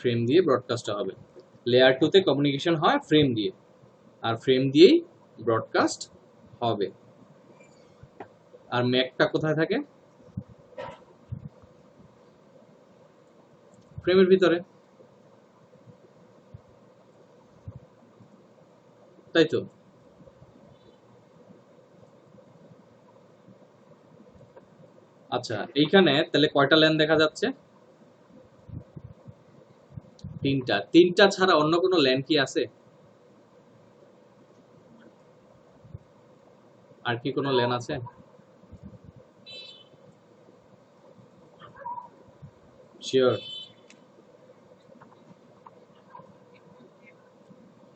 ফ্রেম দিয়ে ব্রডকাস্টটা হবে। লেয়ার 2 তে কমিউনিকেশন হয় ফ্রেম দিয়ে, আর ফ্রেম দিয়েই ব্রডকাস্ট হবে। আর ম্যাকটা কোথায় থাকে? ফ্রেমের ভিতরে, তাই তো? আচ্ছা এইখানে তাহলে কয়টা ল্যান দেখা যাচ্ছে? তিনটা। তিনটা ছাড়া অন্য কোনো ল্যান কি আছে? আর কি কোনো ল্যান আছে? শিওর?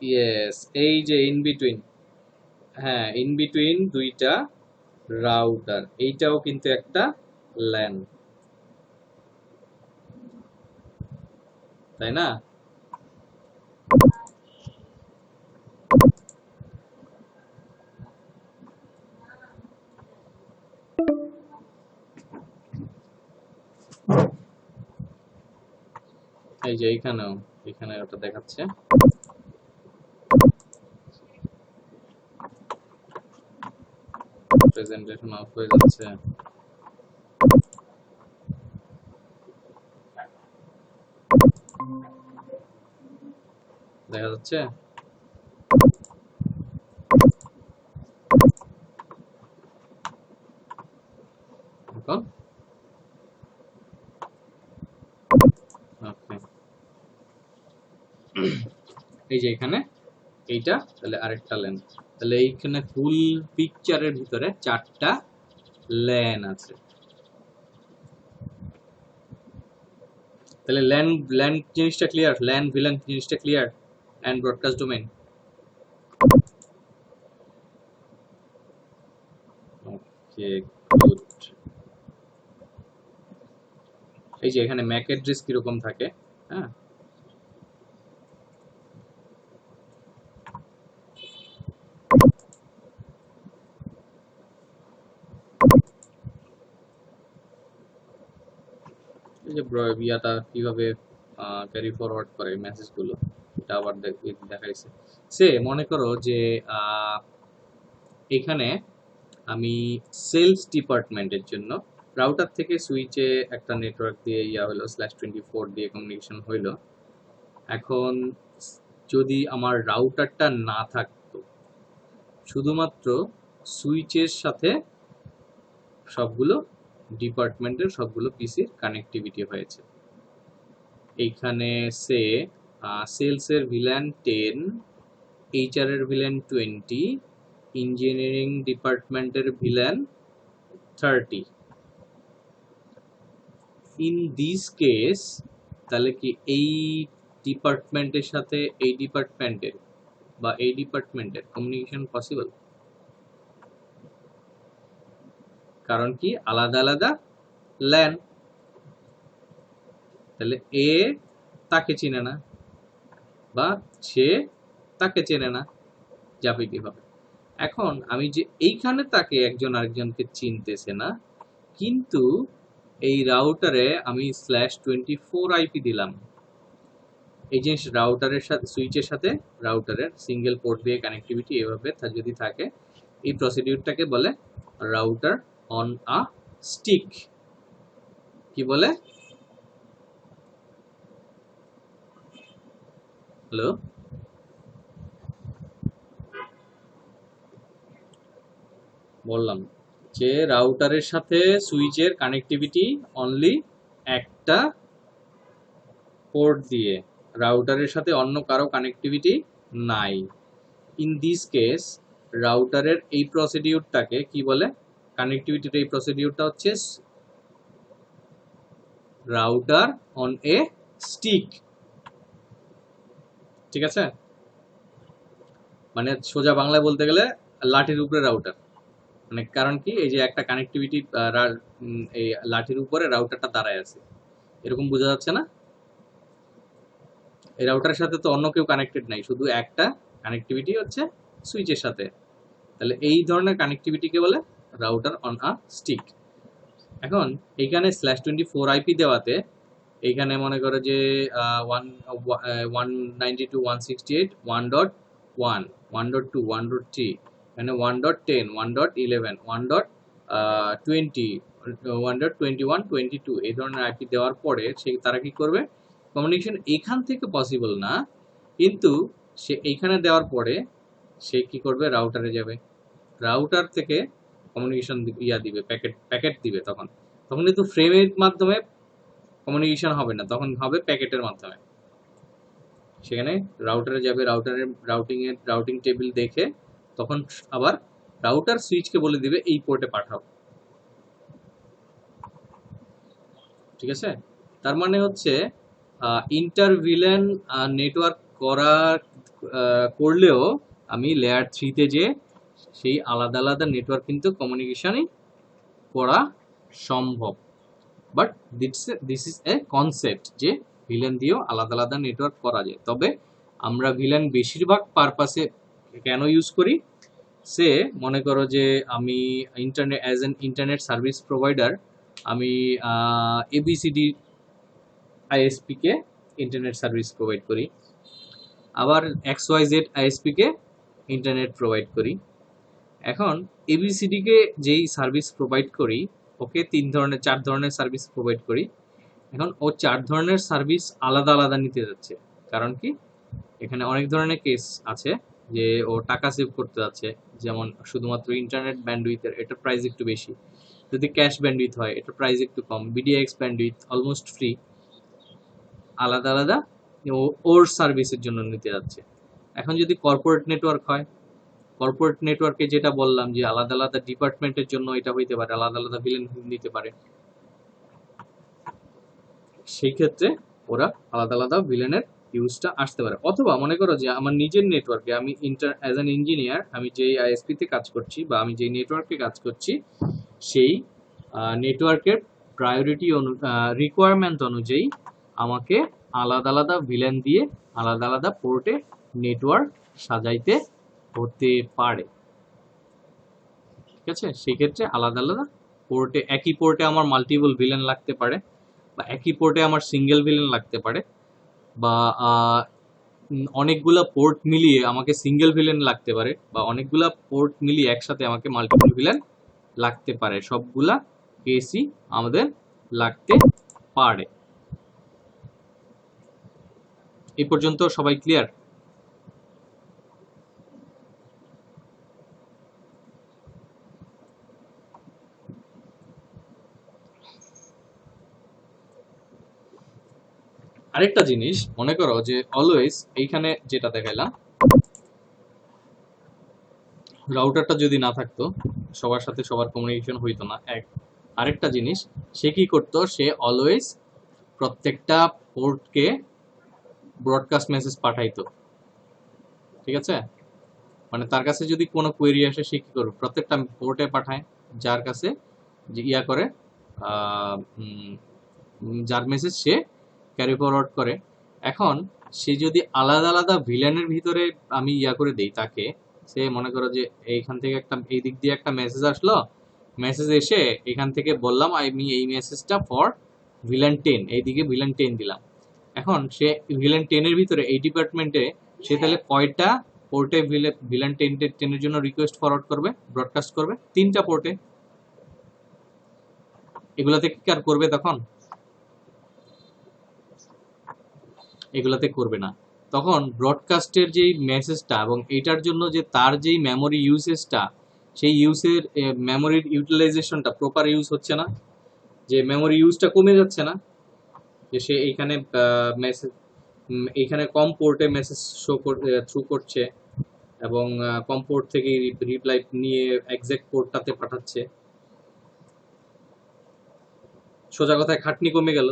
ইয়েস, এই যে ইন বিটুইন, হ্যাঁ ইন বিটুইন দুইটা রাউটার, এইটাও কিন্তু একটা ল্যান, তাই না? এই যে এইখানেও, এখানে ওটা দেখাচ্ছে। প্রেজেন্টেশন অফ হয়ে যাচ্ছে। দেখা যাচ্ছে? এখন ওকে, এই যে এখানে এইটা তাহলে আরেকটা ল্যান, তাহলে এইখানে ফুল পিকচারের ভিতরে 4টা ল্যান আছে। তাহলে ল্যান জিনিসটা ক্লিয়ার, ল্যান ভিলেন জিনিসটা clear, and broadcast domain. Okay, good. এই যে এখানে ম্যাক অ্যাড্রেস কিরকম থাকে, হ্যাঁ, এই যে ইয়াটা কিভাবে ক্যারি ফরওয়ার্ড করে মেসেজগুলো, এটা আবার দেখাইছে। সে মনে করো যে এখানে আমি সেলস ডিপার্টমেন্টের জন্য রাউটার থেকে সুইচে একটা নেটওয়ার্ক দিয়ে ইয়া হলো /24 দিয়ে কমিউনিকেশন হইলো। এখন যদি আমার রাউটারটা না থাকতো, শুধুমাত্র সুইচের সাথে সবগুলো ডিপার্টমেন্টের সবগুলো পিসির কানেক্টিভিটি হয়েছে। এইখানে সে সেলসের ভিলেন 10, এইচআর এর ভিলেন 20, ইঞ্জিনিয়ারিং ডিপার্টমেন্টের ভিলেন 30। ইন দিস কেস তাহলে কি এই ডিপার্টমেন্টের সাথে এই ডিপার্টমেন্টের বা এই ডিপার্টমেন্টের কমিউনিকেশন পসিবল? কারণ কি আলাদা আলাদা ল্যান, তাহলে এ তাকে চিনে না বা সে তাকে চেনে না, যাবে কিভাবে? এখন আমি যে এইখানে তাকে একজন আরেকজনকে চিনতেছে না, কিন্তু এই রাউটারে আমি /24 আইপি দিলাম। এই জিনিস রাউটারের সাথে সুইচের সাথে রাউটারের সিঙ্গেল পোর্ট দিয়ে কানেক্টিভিটি এভাবে যদি থাকে, এই প্রসিডিউরটাকে বলে রাউটার অন আ স্টিক। কি বলে? হ্যালো, বললাম যে রাউটারের সাথে সুইচের কানেক্টিভিটি অনলি একটা পোর্ট দিয়ে, রাউটারের সাথে অন্য কারো কানেক্টিভিটি নাই। ইন দিস কেস রাউটারের এই প্রসিডিউরটাকে কি বলে? কানেক্টিভিটির এই প্রসিডিউরটা হচ্ছে রাউটার অন এ স্টিক। ঠিক আছে, মানে সোজা বাংলায় বলতে গেলে লাঠির উপরে রাউটার। মানে কারণ কি, এই যে একটা কানেক্টিভিটি এই লাঠির উপরে রাউটারটা দাঁড়ায় আছে, এরকম বোঝা যাচ্ছে না? এই রাউটারের সাথে তো অন্য কেউ কানেক্টেড নাই, শুধু একটা কানেক্টিভিটি হচ্ছে সুইচের সাথে। তাহলে এই ধরনের কানেক্টিভিটিকে বলে রাউটার অন আ স্টিক। এখন এইখানে /24 আইপি দেওয়াতে এইখানে মনে করো যে 192.168 1.1 1.2 1.3, এখানে 1.10 1.11 1.20 1.21 22 এই ধরনের আইপি দেওয়ার পরে তারা কি করবে? কমিউনিকেশন এখান থেকে পসিবল না, কিন্তু সে এইখানে দেওয়ার পরে সে কি করবে? রাউটারে যাবে, রাউটার থেকে কমিউনিকেশন দিবে, প্যাকেট দিবে। তখন কিন্তু ফ্রেমের মাধ্যমে কমিউনিকেশন হবে না, তখন হবে প্যাকেটের মাধ্যমে। সেখানে রাউটারে যাবে, রাউটারের রাউটিং টেবিল দেখে তখন আবার রাউটার সুইচকে বলে দিবে এই পোর্টে পাঠাও। ঠিক আছে, তার মানে হচ্ছে ইন্টারভিলেন নেটওয়ার্ক করলেও আমি লেয়ার 3 তে যে সেই আলাদা আলাদা নেটওয়ার্ক কিন্তু কমিউনিকেশনই করা সম্ভব। But this is a concept যে ভিলেন দিয়েও আলাদা আলাদা নেটওয়ার্ক করা যায়। তবে আমরা ভিলেন বেশিরভাগ পারপাসে কেন ইউজ করি? সে মনে করো যে আমি as an internet service provider আমি ABCD ISP কে ইন্টারনেট সার্ভিস প্রোভাইড করি, আবার XYZ ISP কে ইন্টারনেট প্রোভাইড করি। এখন ABCD কে যেই সার্ভিস প্রোভাইড করি, ওকে 4 ধরনের সার্ভিস প্রোভাইড করি। এখন ও 4 ধরনের সার্ভিস আলাদা আলাদা নিতে যাচ্ছে, কারণ কি এখানে অনেক ধরনের কেস আছে যে ও টাকা সেভ করতে যাচ্ছে, যেমন শুধুমাত্র ইন্টারনেট ব্যান্ডউইথের এটার প্রাইস একটু বেশি, যদি ক্যাশ ব্যান্ডউইথ হয় এটার প্রাইস একটু কম, BDX ব্যান্ডউইথ অলমোস্ট ফ্রি। আলাদা আলাদা ওর সার্ভিসের জন্য নিতে যাচ্ছে। এখন যদি কর্পোরেট নেটওয়ার্ক হয়, কর্পোরেট নেটওয়ার্কে যেটা বললাম যে আলাদা আলাদা ডিপার্টমেন্টের জন্য এটা হইতে পারে, আলাদা আলাদা ভিলেন নিতে পারে, সেই ক্ষেত্রে ওরা আলাদা আলাদা ভিলেনের ইউজটা আসতে পারে। অথবা মনে করো যে আমার নিজের নেটওয়ার্কে আমি অ্যাজ অ্যান ইঞ্জিনিয়ার আমি যেই আইএসপিতে কাজ করছি বা আমি যেই নেটওয়ার্কে কাজ করছি সেই নেটওয়ার্কের প্রায়োরিটি রিকোয়ারমেন্ট অনুযায়ী আমাকে আলাদা আলাদা ভিলেন দিয়ে আলাদা আলাদা পোর্টে নেটওয়ার্ক সাজাইতে হতে পারে। ঠিক আছে, সেক্ষেত্রে আলাদা আলাদা পোর্টে, একই পোর্টে আমার মাল্টিপল ভিলেন লাগতে পারে, বা একই পোর্টে আমার সিঙ্গেল ভিলেন লাগতে পারে, বা অনেকগুলা পোর্ট মিলিয়ে আমাকে সিঙ্গেল ভিলেন লাগতে পারে, বা অনেকগুলা পোর্ট মিলিয়ে একসাথে আমাকে মাল্টিপল ভিলেন লাগতে পারে। সবগুলা কেসই আমাদের লাগতে পারে। এই পর্যন্ত সবাই ক্লিয়ার? আরেকটা জিনিস মনে করো যে অলওয়েজ এইখানে যেটা দেখাইলাম, রাউটারটা যদি না থাকতো সবার সাথে সবার কমিউনিকেশন হইতো না। আরেকটা জিনিস সে কি করতো, সে অলওয়েজ প্রত্যেকটা পোর্টকে ব্রডকাস্ট মেসেজ পাঠাইতো। ঠিক আছে, মানে তার কাছে যদি কোনো কোয়েরি আসে সে কি করবে, প্রত্যেকটা পোর্টে পাঠায় যার কাছে যে ইয়া করে, যার মেসেজ সে ক্যারি ফরওয়ার্ড করে। এখন সে যদি আলাদা আলাদা ভিলেনের ভিতরে আমি ইয়া করে দেই তাকে, সে মনে করো যে এইখান থেকে একটা, এই দিক দিয়ে একটা মেসেজ আসলো, মেসেজ এসে এখান থেকে বললাম আমি এই মেসেজটা ফর ভিলেন 10, এইদিকে ভিলেন 10 দিলাম। এখন সে ভিলেন 10 এর ভিতরে এই ডিপার্টমেন্টে সে তাহলে কয়টা পোর্টে ভিলেন 10 এর জন্য রিকোয়েস্ট ফরওয়ার্ড করবে, ব্রডকাস্ট করবে? 3টা পোর্টে। এগুলাতে কি আর করবে তখন? এগুলাতে করবে না। তখন ব্রডকাস্টের যেই মেসেজটা এবং এটার জন্য যে তার যেই মেমোরি ইউসেজটা, সেই ইউজের মেমোরির ইউটিলাইজেশনটা প্রপার ইউজ হচ্ছে না, যে মেমোরি ইউজটা কমে যাচ্ছে না, যে সে এইখানে মেসেজ, এইখানে কম পোর্টে মেসেজ থ্রু করছে এবং কম পোর্ট থেকে রিপ্লাই নিয়ে এক্সাক্ট পোর্টটাতে পাঠাচ্ছে। সোজা কথায় খাটনি কমে গেল।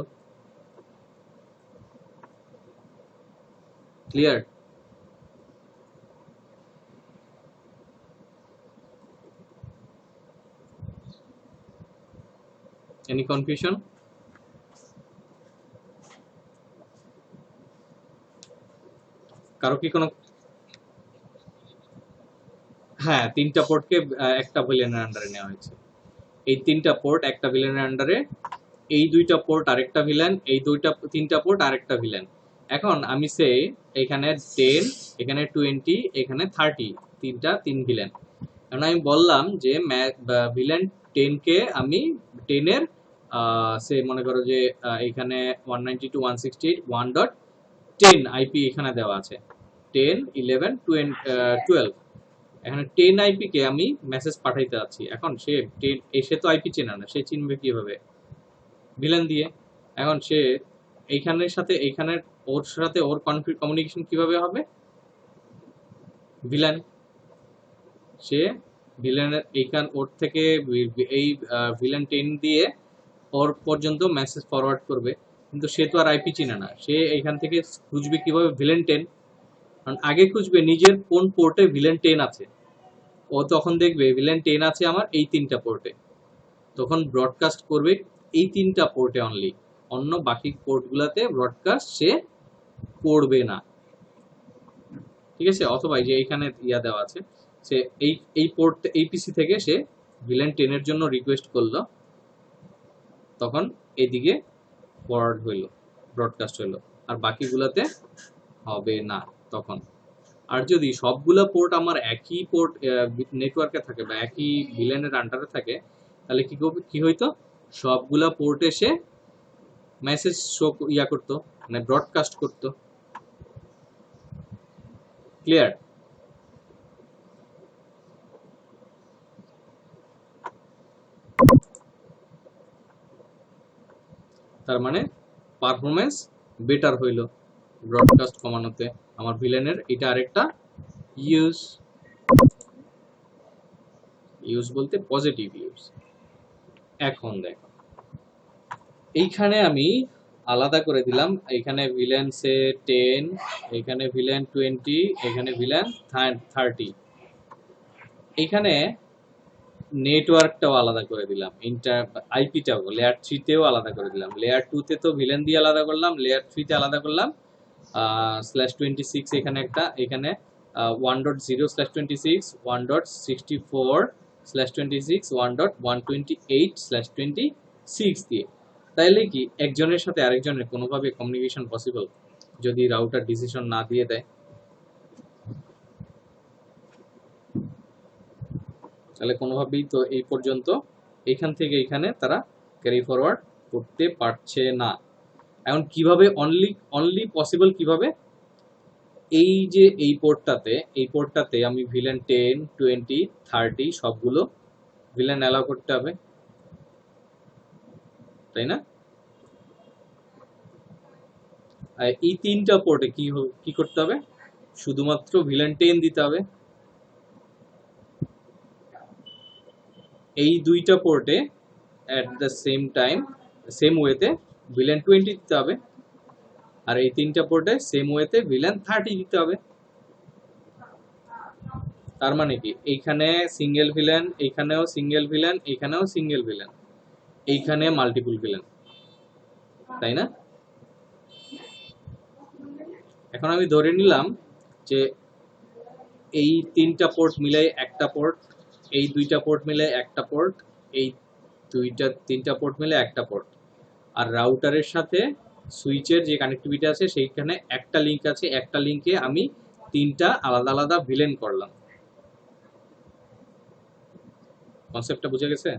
ক্লিয়ার? Any confusion? কারো কি কোনো? হ্যাঁ, 3টা পোর্টকে একটা ভিলেনের আন্ডারে নেওয়া হয়েছে। এই 3টা পোর্ট একটা ভিলেনের আন্ডারে, এই 2টা পোর্ট আরেকটা ভিলেন, এই 3টা পোর্ট আরেকটা ভিলেন। এখন আমি সে এখানে 10, এখানে 20, এখানে 30, 3 ভিলেন। এখন আমি বললাম যে ভিলেন 10 কে আমি 10 এর সে মনে করো যে এখানে 192.168.1.10 আইপি এখানে দেওয়া আছে, 10, 11, 12। এখানে 10 আইপি কে আমি মেসেজ পাঠাইতে যাচ্ছি। এখন সে 10 এসে তো আইপি চেনে না, সে চিনবে কিভাবে? ভিলেন দিয়ে। এখন সে এইখানের সাথে এইখানের ওর সাথে ওর কমিউনিকেশন কিভাবে হবে? ভিলেন। সে ভিলেনের এইখান ওর থেকে এই ভিলেন 10 দিয়ে ওর পর্যন্ত মেসেজ ফরওয়ার্ড করবে, কিন্তু সে তো আর আইপি চিনে না। সে এইখান থেকে খুঁজবে কিভাবে ভিলেন 10, কারণ আগে খুঁজবে নিজের কোন পোর্টে ভিলেন 10 আছে। ও তখন দেখবে ভিলেন 10 আছে আমার এই 3টা পোর্টে, তখন ব্রডকাস্ট করবে এই 3টা পোর্টে অনলি, অন্য বাকি পোর্টগুলোতে ব্রডকাস্ট সে করবে না। ঠিক আছে, অথবা এই যে এইখানে ইয়া দেওয়া আছে, সে এই পোর্ট, এই পিসি থেকে সে ভিলেন 10 এর জন্য রিকোয়েস্ট করলো, তখন এদিকে ফরওয়ার্ড হইলো, ব্রডকাস্ট হইলো, আর বাকিগুলোতে হবে না তখন। আর যদি সবগুলা পোর্ট আমার একই পোর্ট নেটওয়ার্কে থাকে বা একই ভিলেনের আন্ডারে থাকে, তাহলে কি হইতো, সবগুলা পোর্ট এসে মেসেজ শো ইয়া করতো, মানে ব্রডকাস্ট করতো। ক্লিয়ার? তার মানে পারফরমেন্স বেটার হইল ব্রডকাস্ট কমানোতে আমার ভিলেনের। এটা আরেকটা ইউজ বলতে পজিটিভ ইউজ। এখন দেখো এইখানে আমি আলাদা করে দিলাম। এখানে ভিলেন সে 10, এখানে ভিলেন 20, এখানে ভিলেন 30। এখানে নেটওয়ার্কটাও আলাদা করে দিলাম, আইপিটাও লেয়ার 3 তেও আলাদা করে দিলাম। লেয়ার 2 তে তো ভিলেন দিয়ে আলাদা করলাম, লেয়ার 3 তে আলাদা করলাম /26 এখানে একটা, এখানে 1.0/26, 1.64/26, 1.128/26 দিয়ে। তাইলে কি একজনের সাথে আরেকজনের কোনোভাবে কমিউনিকেশন পসিবল যদি রাউটার ডিসিশন না দিয়ে দেয়? তাহলে কোনোভাবেই তো এই পর্যন্ত এইখান থেকে এখানে তারা ক্যারি ফরওয়ার্ড করতে পারছে না। এখন কিভাবে অনলি পসিবল কিভাবে? এই যে এই পোর্টটাতে আমি ভিলেন 10, 20, 30 সবগুলো ভিলেন অ্যালাউ করতে হবে, তাই না? আর এই তিনটা পোর্টে কি করতে হবে? শুধুমাত্র ভিলেন 10 দিতে হবে। এই দুইটা পোর্টে at the same time same ওয়েতে ভিলেন 20 দিতে হবে, আর এই তিনটা পোর্টে সেম ওয়েতে ভিলেন 30 দিতে হবে। তার মানে কি এইখানে সিঙ্গেল ভিলেন, এইখানেও সিঙ্গেল ভিলেন, এইখানেও সিঙ্গেল ভিলেন, এইখানে মাল্টিপল ভিলেন, তাই না? এখন আমি ধরে নিলাম যে এই তিনটা পোর্ট মিলে একটা পোর্ট, এই দুইটা পোর্ট মিলে একটা পোর্ট, এই তিনটা পোর্ট মিলে একটা পোর্ট, আর রাউটারের সাথে সুইচের যে কানেক্টিভিটি আছে সেইখানে একটা লিংক আছে, একটা লিংকে আমি তিনটা আলাদা আলাদা ভিলেন করলাম। কনসেপ্টটা বুঝে গেছে?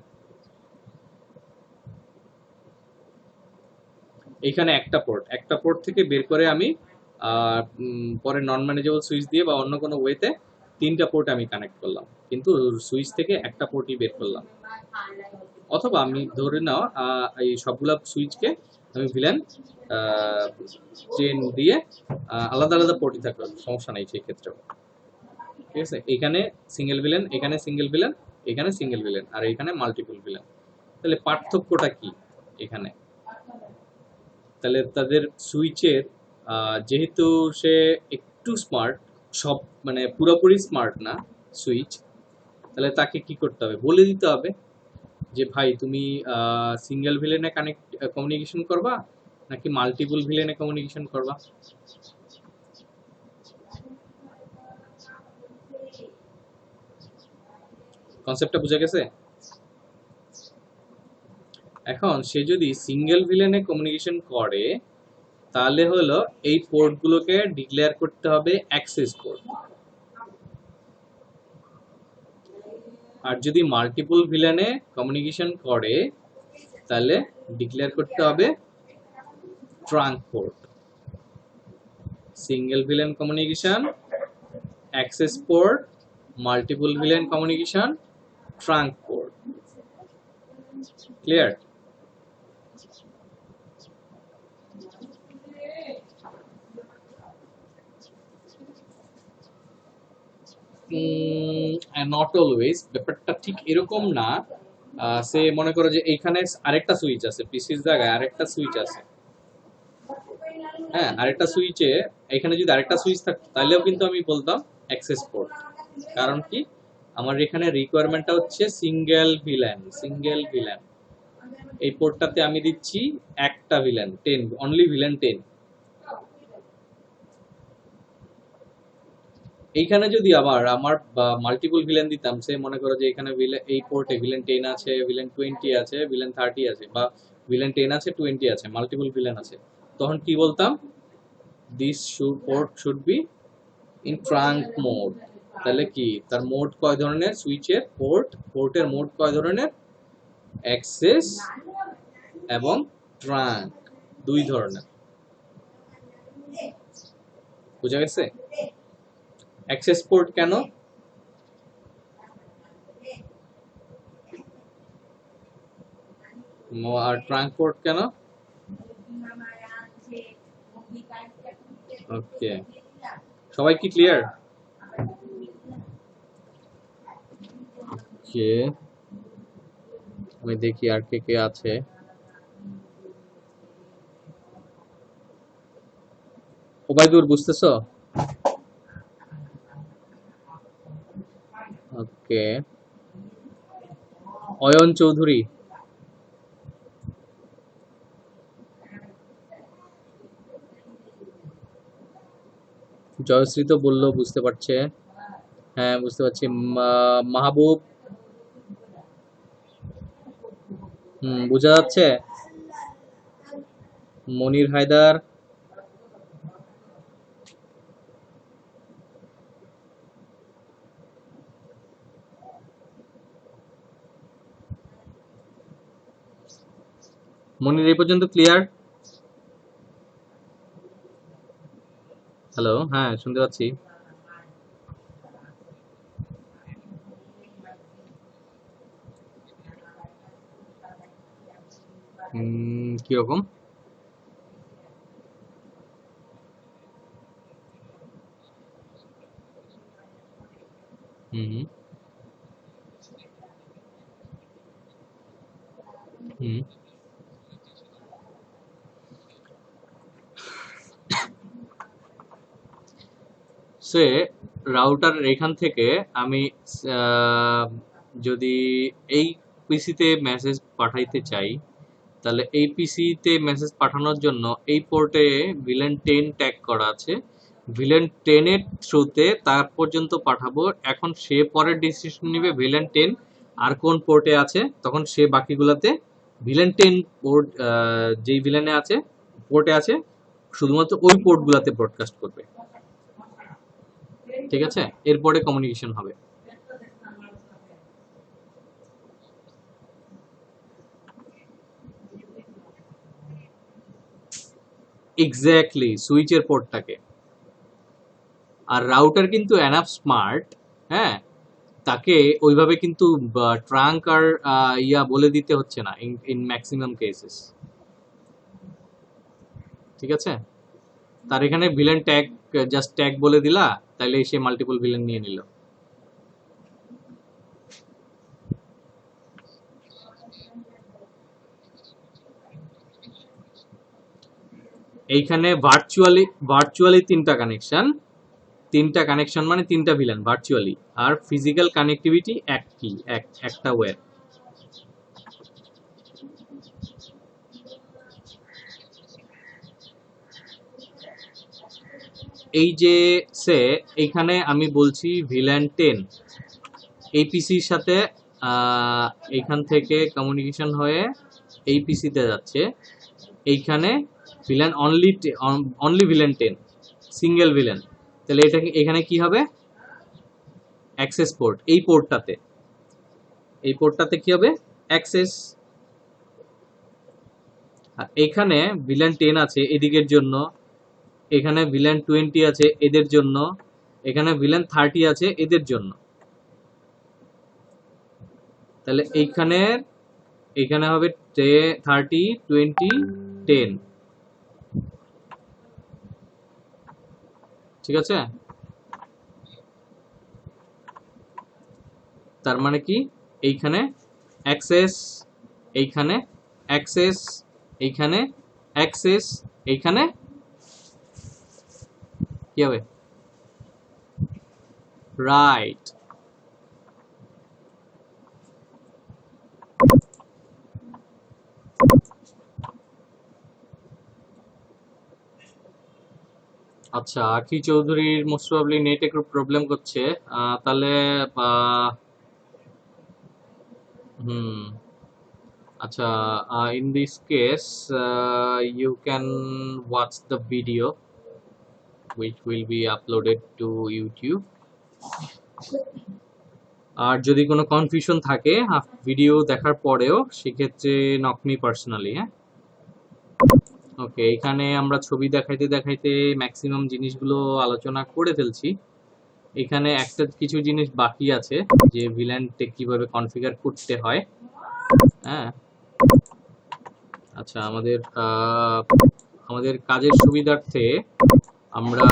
এইখানে একটা পোর্ট থেকে বের করে আমি পরে নন ম্যানেজেবল সুইচ দিয়ে বা অন্য কোনো ওয়েতে তিনটা পোর্ট আমি কানেক্ট করলাম, কিন্তু সুইচ থেকে একটা পোর্টই বের করলাম। অথবা আমি ধরে নাও এই সবগুলা সুইচকে আমি ভিলেন 10 দিয়ে আলাদা আলাদা পোর্টই থাকবে, সমস্যা নেই সেই ক্ষেত্রেও। ঠিক আছে, এখানে সিঙ্গেল ভিলেন, এখানে সিঙ্গেল ভিলেন, এখানে সিঙ্গেল ভিলেন, আর এখানে মাল্টিপল ভিলেন। তাহলে পার্থক্যটা কি এখানে? তাহলে তাদের সুইচের যেহেতু সে একটু স্মার্ট, সব মানে পুরোপুরি স্মার্ট না সুইচ, তাহলে তাকে কি করতে হবে? বলে দিতে হবে যে ভাই তুমি সিঙ্গেল ভিলেনে কমিউনিকেশন করবা নাকি মাল্টিপল ভিলেনে কমিউনিকেশন করবা। কনসেপ্টটা বুঝে গেছে? এখন সে যদি সিঙ্গেল ভিলেনে কমিউনিকেশন করে তাহলে হলো এই পোর্টগুলোকে ডিক্লেয়ার করতে হবে অ্যাক্সেস পোর্ট, আর যদি মাল্টিপল ভিলেনে কমিউনিকেশন করে তাহলে ডিক্লেয়ার করতে হবে trunk port. Single villain communication, access port, multiple villain communication, trunk port. Clear? Not always, ব্যাপারটা ঠিক এরকম না। সে মনে করো যে এইখানে আরেকটা সুইচ আছে, পিসির জায়গায় আরেকটা সুইচ আছে, হ্যাঁ আরেকটা সুইচে, এখানে যদি আরেকটা সুইচ থাকতো তাহলেও কিন্তু আমি বলতাম অ্যাক্সেস পোর্ট। কারণ কি আমার এখানে রিকোয়ারমেন্টটা হচ্ছে সিঙ্গেল ভিলেন। এই পোর্টটাতে আমি দিচ্ছি একটা ভিলেন 10, অনলি ভিলেন 10। এইখানে যদি আবার আমার মাল্টিপল ভিলেন দিতাম, সে মনে করো যে এখানে এই পোর্টে ভিলেন 10 আছে, ভিলেন 20 আছে, ভিলেন 30 আছে, বা ভিলেন 10 আছে, 20 আছে, মাল্টিপল ভিলেন আছে, তখন কি বলতাম? This port should be in trunk mode. তাহলে কি তার মোড কয় ধরনের? সুইচের পোর্টের মোড কয় ধরনের? অ্যাক্সেস এবং ট্রাঙ্ক, দুই ধরনের। বুঝা গেছে? অ্যাক্সেস পোর্ট কেন? আর ট্রাঙ্ক পোর্ট কেন? ওকে, সবাই কি ক্লিয়ার? ওকে, আমি দেখি আর কে কে আছে। ওবায়দুর বুঝতেছো? ওকে, অয়ন চৌধুরী, জয়শ্রী তো বললো বুঝতে পারছে। হ্যাঁ বুঝতে পারছি। মাহবুব, বোঝা যাচ্ছে। মনির হায়দার, মনির এই পর্যন্ত ক্লিয়ার? হ্যালো, হ্যাঁ শুনতে পাচ্ছি। কিরকম? হুম হুম সে রাউটার এখান থেকে আমি আহ, যদি এই পিসিতে মেসেজ পাঠাইতে চাই, তাহলে এই পিসিতে মেসেজ পাঠানোর জন্য এই পোর্টে ভিলেন 10 ট্যাগ করা আছে। ভিলেন 10 এর থ্রুতে তার পর্যন্ত পাঠাবো। এখন সে পরে ডিসিশন নিবে ভিলেন 10 আর কোন পোর্টে আছে, তখন সে বাকিগুলাতে ভিলেন 10 পোর্ট, যেই ভিলেনে আছে পোর্টে আছে শুধুমাত্র ওই পোর্টগুলাতে ব্রডকাস্ট করবে। ঠিক আছে, এরপরে কমিউনিকেশন হবে। এক্স্যাক্টলি, সুইচের পোর্টটাকে। আর রাউটার কিন্তু এনাফ স্মার্ট, হ্যাঁ, তাকে ওইভাবে কিন্তু ট্রাঙ্ক আর ইয়া বলে দিতে হচ্ছে না ইন ম্যাক্সিমাম কেসেস। ঠিক আছে, তার এখানে ভিলেন ট্যাগ, জাস্ট ট্যাগ বলে দিলা, তাইলে সে মাল্টিপল ভিলেন নিয়ে নিল। এইখানে ভার্চুয়ালি তিনটা কানেকশন মানে তিনটা ভিলেন ভার্চুয়ালি, আর ফিজিক্যাল কানেক্টিভিটি একটা ওয়্যার। এই যে সে এইখানে আমি বলছি ভিলেন 10 এই পিসির সাথে এইখান থেকে কমিউনিকেশন হয়ে এই পিসিতে যাচ্ছে। এইখানে villain only villain 10, single villain. তাহলে এটা এখানে কি হবে? Access port. এই পোর্টটাতে কি হবে? অ্যাক্সেস। এখানে ভিলেন 10 আছে এদিকের জন্য, এখানে ভিলেন 20 আছে এদের জন্য, এখানে ভিলেন 30 আছে এদের জন্য। তাহলে এখানে হবে 30, 20, 10। ঠিক আছে, তার মানে কি এইখানে অ্যাক্সেস, এইখানে অ্যাক্সেস, এইখানে অ্যাক্সেস, এইখানে কি হবে? রাইট। আচ্ছা, আখি চৌধুরীর মোস্ট প্রবাবলি নেট একটু প্রবলেম করছে। তাহলে হুম আচ্ছা, in this case you can watch the video which will be uploaded to YouTube. আর যদি কোনো কনফিউশন থাকে ভিডিও দেখার পরেও, সেক্ষেত্রে নক মি পার্সোনালি। হ্যাঁ, ওকে, এখানে আমরা ছবি দেখাইতে দেখাইতে ম্যাক্সিমাম জিনিসগুলো আলোচনা করে ফেলছি। এখানে একটা কিছু জিনিস বাকি আছে, যে ভিলেনটা কিভাবে কনফিগার করতে হয়। হ্যাঁ, আচ্ছা, আমাদের কাজের সুবিধার্থে আমরা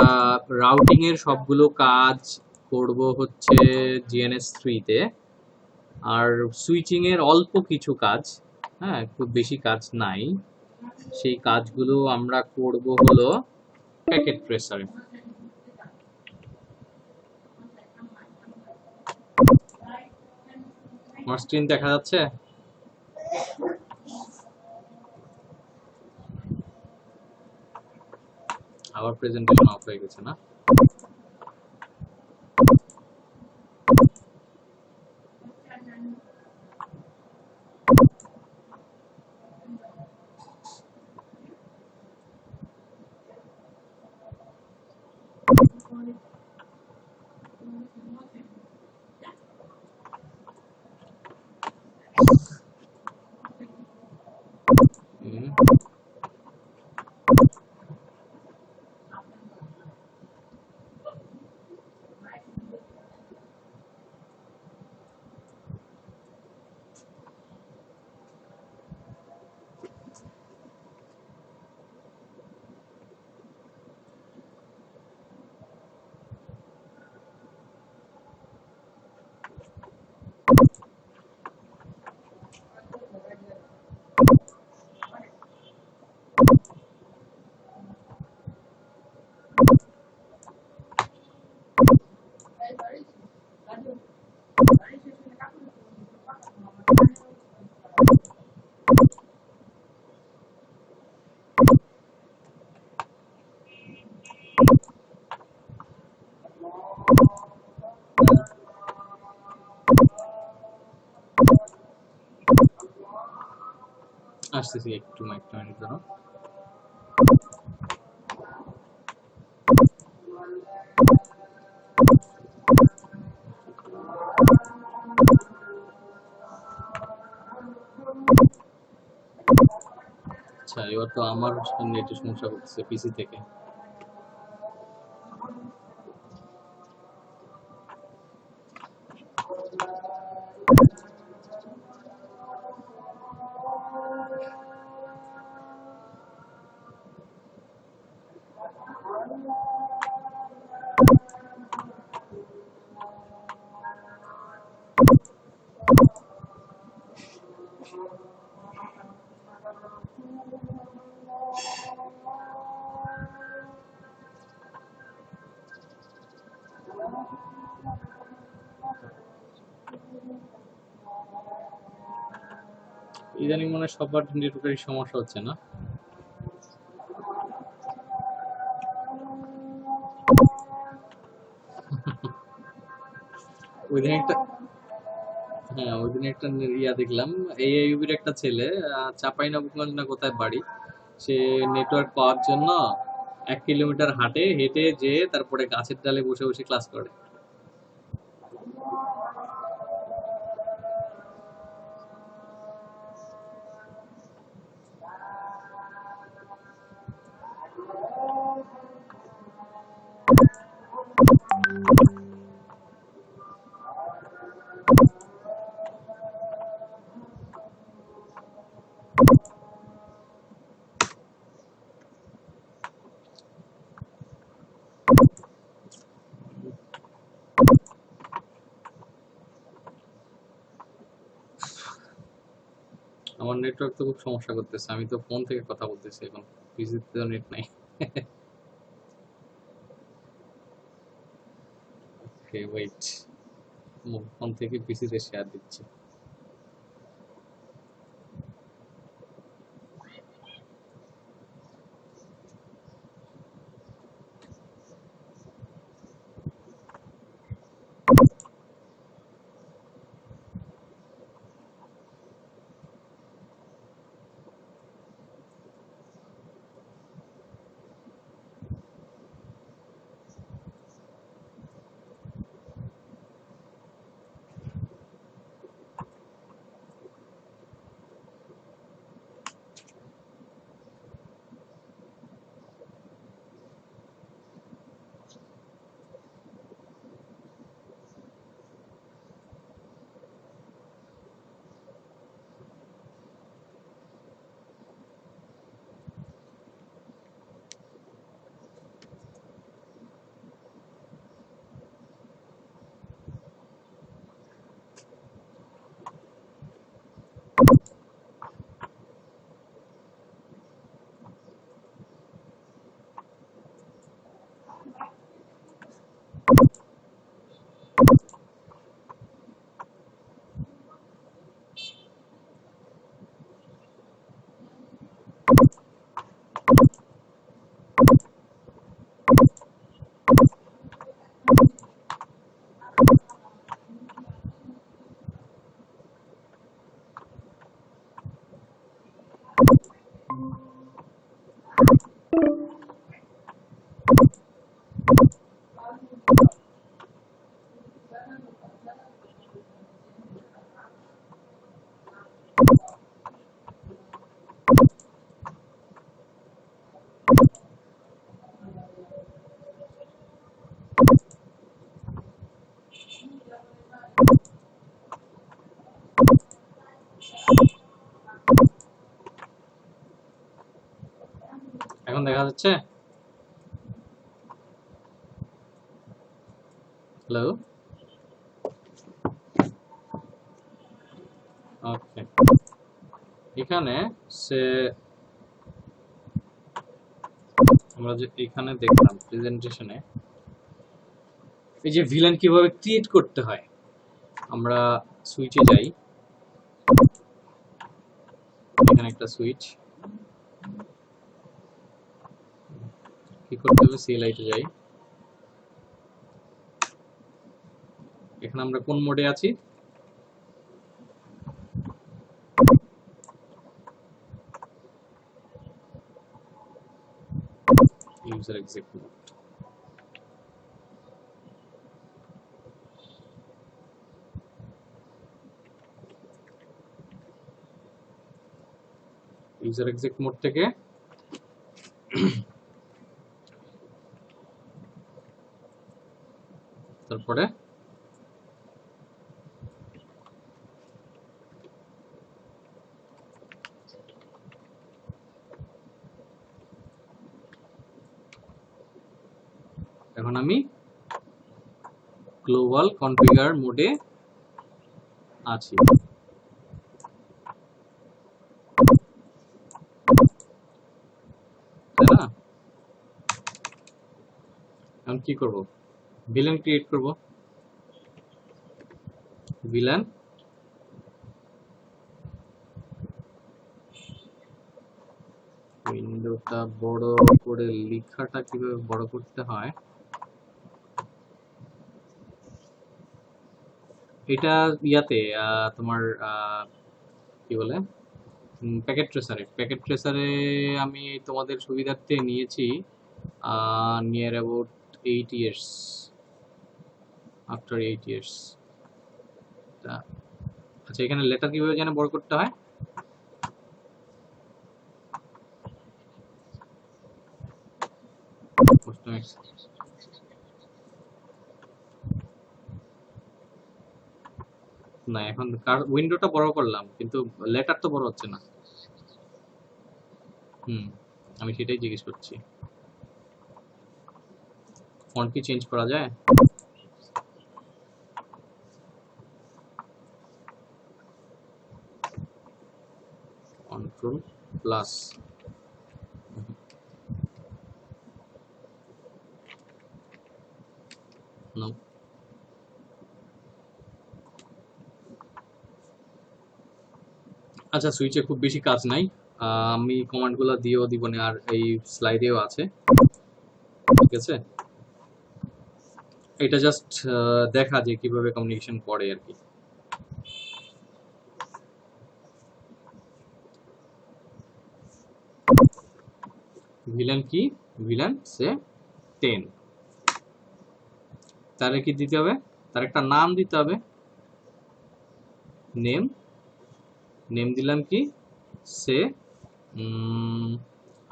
রাউটিং এর সবগুলো কাজ করব হচ্ছে GNS3 তে, আর সুইচিং এর অল্প কিছু কাজ, হ্যাঁ খুব বেশি কাজ নাই, সেই কাজগুলো আমরা করব হলো প্যাকেট ট্রেসারে। আমার স্ক্রিন দেখা যাচ্ছে? আবার প্রেজেন্টেশন অফ হয়ে গেছে না? হুম। আসতেছি, একটু মিনিট ধরো। আচ্ছা, এবার তো আমার নেটের সমস্যা করতেছে পিসি থেকে। ইদানিং মনে হয় সবার নেটওয়ার্কের সমস্যা হচ্ছে না? ওই দিন একটা হ্যাঁ, ওই দিন একটা ইয়া দেখলাম, AIUB-র একটা ছেলে, চাঁপাইনবাবগঞ্জ না কোথায় বাড়ি, সে নেটওয়ার্ক পাওয়ার জন্য 1 কিলোমিটার হেঁটে যেয়ে তারপরে গাছের ডালে বসে বসে ক্লাস করে। আমার নেটওয়ার্ক তো খুব সমস্যা করতেছে, আমি তো ফোন থেকে কথা বলতেছি এখন, পিসিতে তো নেট নাই। ওকে, ওয়েট, ফোন থেকে পিসিতে শেয়ার দিচ্ছি। দেখা যাচ্ছে? হ্যালো, ওকে। এখানে সে আমরা যে এখানে দেখলাম প্রেজেন্টেশনে এই যে ভিলেন কিভাবে ক্রিয়েট করতে হয়, আমরা সুইচে যাই, এখানে একটা সুইচ কি করতে হবে, সিএলআইতে যাই। এখানে আমরা কোন মোডে আছি? User exit mode. User exit mode থেকে তারপরে এখন আমি গ্লোবাল কনফিগার মোডে আছি। তাই না? এখন কি করব? ভিলেন ক্রিয়েট করব। ভিলেন উইন্ডোটা বড় করে, লেখাটা কিভাবে বড় করতে হয় এটা ইয়াতে তোমার কি বলে প্যাকেট ট্রেসারে আমি তোমাদের সুবিধার্থে নিয়েছি near about 8 years, after 8 years। আচ্ছা, এখানে লেটার কিভাবে যেন বড় করতে হয়? না, এখন উইন্ডোটা বড় করলাম কিন্তু লেটার তো বড় হচ্ছে না। আমি সেটাই জিজ্ঞেস করছি, ফন্ট কি চেঞ্জ করা যায়? Control plus, no. আচ্ছা, সুইচে খুব বেশি কাজ নাই, আমি কমান্ডগুলো দিয়েও দিব না, আর এই স্লাইডেও আছে, ঠিক আছে? এটা জাস্ট দেখা যে কিভাবে কমিউনিকেশন করে আর কি। ভিলেন কি? ভিলেন সে 10। তাহলে কি দিতে হবে? তার একটা নাম দিতে হবে, নেম। নেম দিলাম কি? সে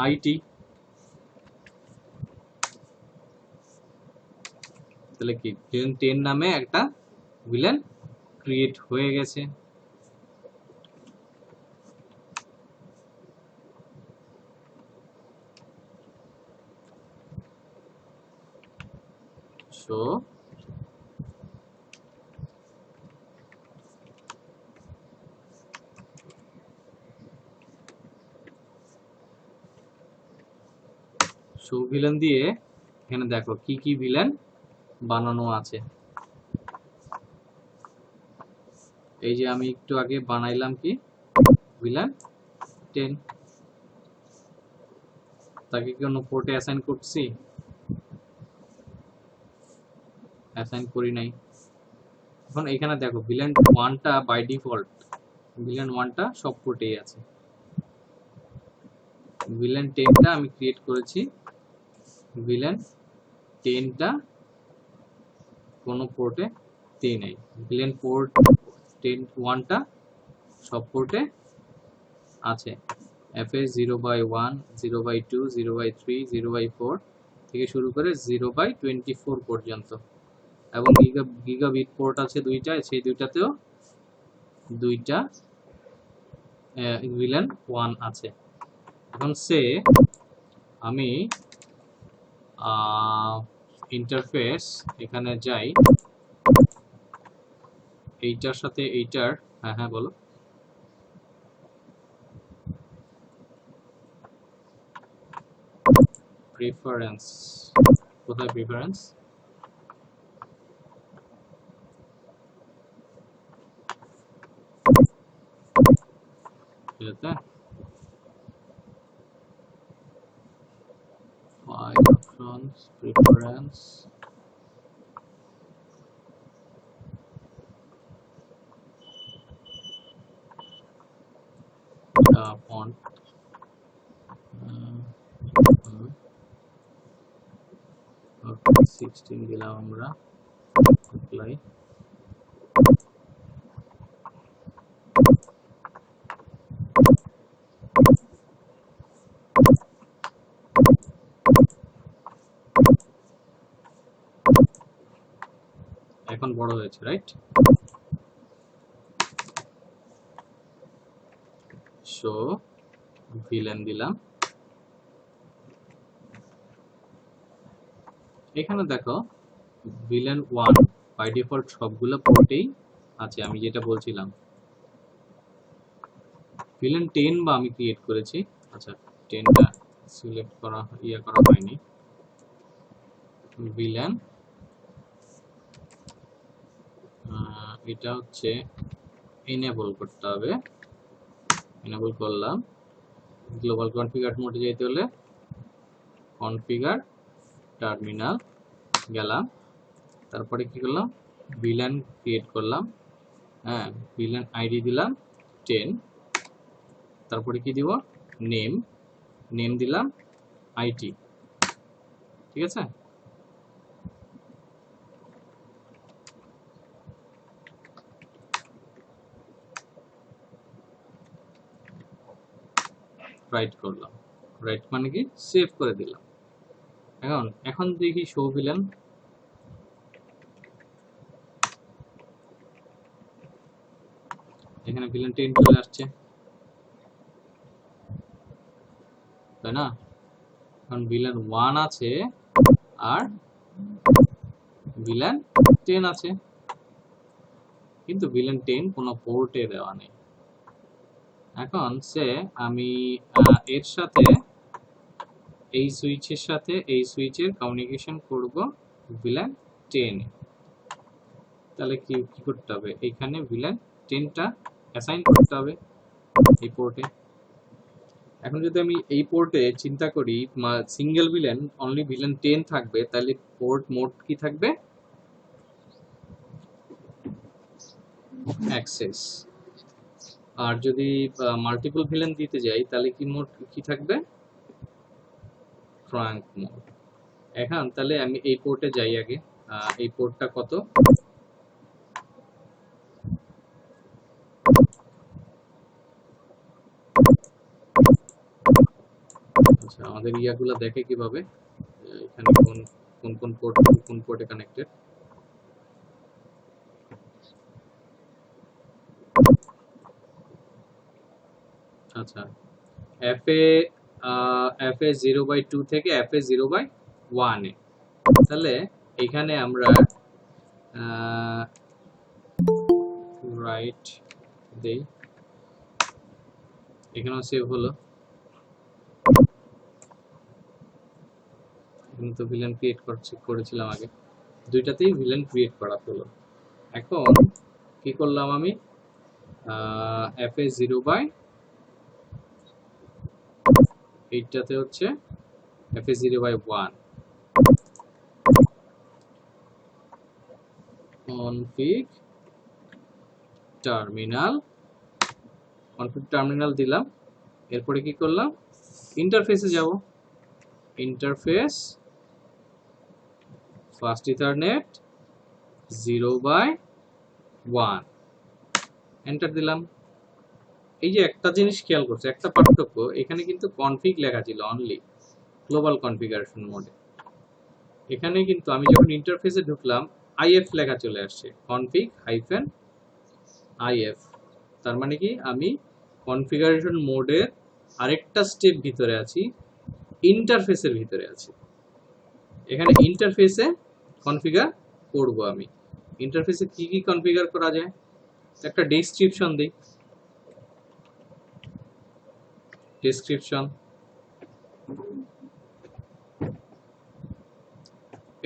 আইটি। তাহলে কি ভিলেন 10 নামে একটা ভিলেন ক্রিয়েট হয়ে গেছে। সো শো ভিলেন দিয়ে এখানে দেখো কি কি ভিলেন বানানো আছে। এই যে আমি একটু আগে বানাইলাম কি ভিলেন 10, তাকে কোনো পোর্টে অ্যাসাইন করছি? অ্যাসাইন করি নাই। এখন এখানে দেখো ভিলেন 1টা বাই ডিফল্ট, ভিলেন 1টা সব পোর্টেই আছে। ভিলেন 10টা আমি ক্রিয়েট করেছি, ভিলেন 10টা কোনো পোর্টে দেই নাই। ভিলেন পোর্ট 1টা সব পোর্টে আছে। FS 0/1, 0/2, 0/3, 0/4 থেকে শুরু করে 0/24 পর্যন্ত, এবং গিগাবিট পোর্ট আছে দুইটা, সেই দুইটাতেও দুইটা ভিলেন 1 আছে। এখন সে আমি ইন্টারফেস এখানে যাই, এইটার সাথে এইটার, হ্যাঁ হ্যাঁ বলো। প্রিফারেন্স, কোথায় প্রিফারেন্স? এটাতে ফাইল অপশনস, প্রিফারেন্স, ফন্ট, 16 দিলাম আমরা, অ্যাপ্লাই। এখন বড় হয়েছে, রাইট? শো ভিলেন দিলাম। এখানে দেখো ভিলেন 1 বাই ডিফল্ট সবগুলো পোর্টেই আছে, আমি যেটা বলছিলাম। ভিলেন 10 বা আমি ক্রিয়েট করেছি, আচ্ছা 10টা সিলেক্ট করা করা হয়নি। ভিলেন এটা হচ্ছে এনেবল করতে হবে, এনেবল করলাম। গ্লোবাল কনফিগার মোডে যেতে হলে কনফিগার টার্মিনাল গেলাম, তারপরে কি করলাম, ভিলেন ক্রিয়েট করলাম। হ্যাঁ, ভিলেন আইডি দিলাম 10, তারপরে কি দিব, নেম, নেম দিলাম আইটি, ঠিক আছে? রাইট করলাম, রাইট মানে কি সেভ করে দিলাম। এখন দেখি শো ভিলেন, এখানে ভিলেন 10 চলে আসছে, তাই না? এখন ভিলেন 1 আছে আর ভিলেন 10 আছে, কিন্তু ভিলেন 10 কোনো পোর্টে দেওয়া নেই। এখন সে আমি এর সাথে এই সুইচের সাথে এই সুইচের কমিউনিকেশন করব ভিলেন 10, তাহলে কি করতে হবে, এখানে ভিলেন 10টা অ্যাসাইন করতে হবে এই পোর্টে। এখন যদি আমি এই পোর্টে চিন্তা করি সিঙ্গেল ভিলেন, অনলি ভিলেন 10 থাকবে, তাহলে পোর্ট মোড কি থাকবে, অ্যাক্সেস। আর যদি মাল্টিপল ভিলেন দিতে যাই তাহলে কি মোড কি থাকবে, ট্রাঙ্ক মোড। এখন তাহলে আমি এই পোর্টে যাই আগে, এই পোর্টটা কত, আচ্ছা আমাদের ইয়াগুলো দেখে কিভাবে, এখানে কোন কোন পোর্ট কোন পোর্টে কানেক্টেড। আচ্ছা FA 0/2 থেকে FA 0/1 এ, তাহলে এখানে আমরা রাইট দেই, এখানেও সেভ হলো। এখানে তো ভিলেন ক্রিয়েট করেছিলাম আগে, দুইটাতেই ভিলেন ক্রিয়েট করা হলো। এখন কি করলাম আমি, FA 0/, এইটাতে হচ্ছে FA 0/1, config terminal, config terminal দিলাম। এরপরে কি করলাম, ইন্টারফেসে যাব, ইন্টারফেস ফার্স্ট ইথারনেট 0/1, এন্টার দিলাম। এই যে একটা জিনিস খেয়াল করছে, একটা পার্থক্য, এখানে কিন্তু কনফিগ লেখা ছিল অনলি গ্লোবাল কনফিগারেশন মোডে, এখানে কিন্তু আমি যখন ইন্টারফেসে ঢুকলাম IF লেখা চলে আসছে, কনফিগ -IF। তার মানে কি আমি কনফিগারেশন মোডের আরেকটা স্টেপ ভিতরে আছি, ইন্টারফেসের ভিতরে আছি। এখানে ইন্টারফেসে কনফিগার করব আমি। ইন্টারফেসে কি কি কনফিগার করা যায়, একটা ডেসক্রিপশন দিই। ডেসক্রিপশন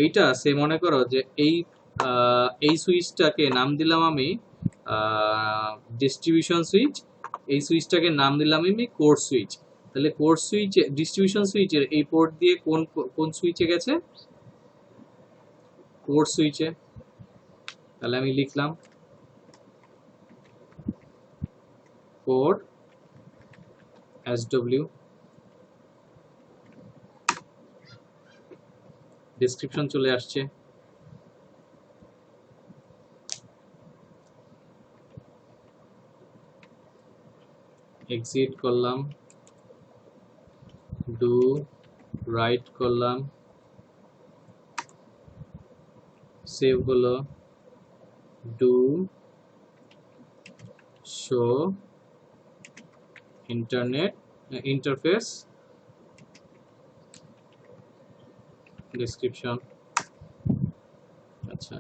এইটা সে মনে করো যে এই সুইচটাকে নাম দিলাম আমি ডিস্ট্রিবিউশন সুইচ, এই সুইচটাকে নাম দিলাম আমি কোর সুইচ। তাহলে কোর সুইচ ডিস্ট্রিবিউশন সুইচের এই পোর্ট দিয়ে কোন কোন সুইচে গেছে, কোর সুইচে। তাহলে আমি লিখলাম কোর SW, ডেসক্রিপশন চলে আসছে। এক্সিট করলাম, ডু রাইট করলাম, সেভ হলো, ডু শো ইন্টারফেস ডেসক্রিপশন। আচ্ছা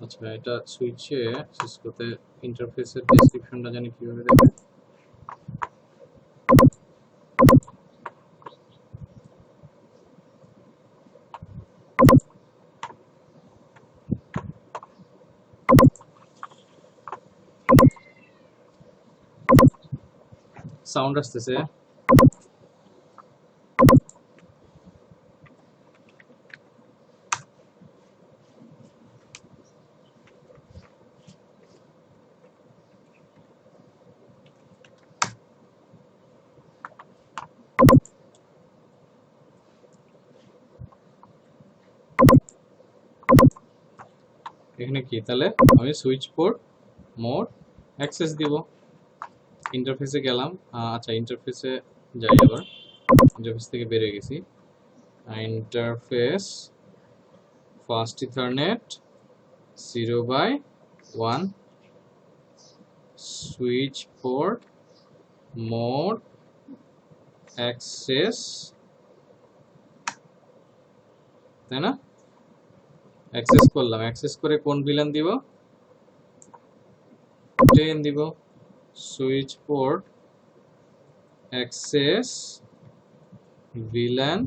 আচ্ছা এটা সুইচে শেষ করতে ইন্টারফেসের ডেসক্রিপশনটা জানি কিভাবে দেবে। সাউন্ড আসতেছে, এখানে কি তাহলে আমি সুইচ পোর্ট মোড অ্যাক্সেস দিব। ইন্টারফেসে গেলাম, আচ্ছা ইন্টারফেসে যাই, আবার ইন্টারফেস থেকে বেরিয়ে গেছি। Interface fast ethernet 0/1 switch port mode access, তাই না? অ্যাক্সেস করলাম, অ্যাক্সেস করে কোন ভিলান দিব, 10 দিব। Switch port access villain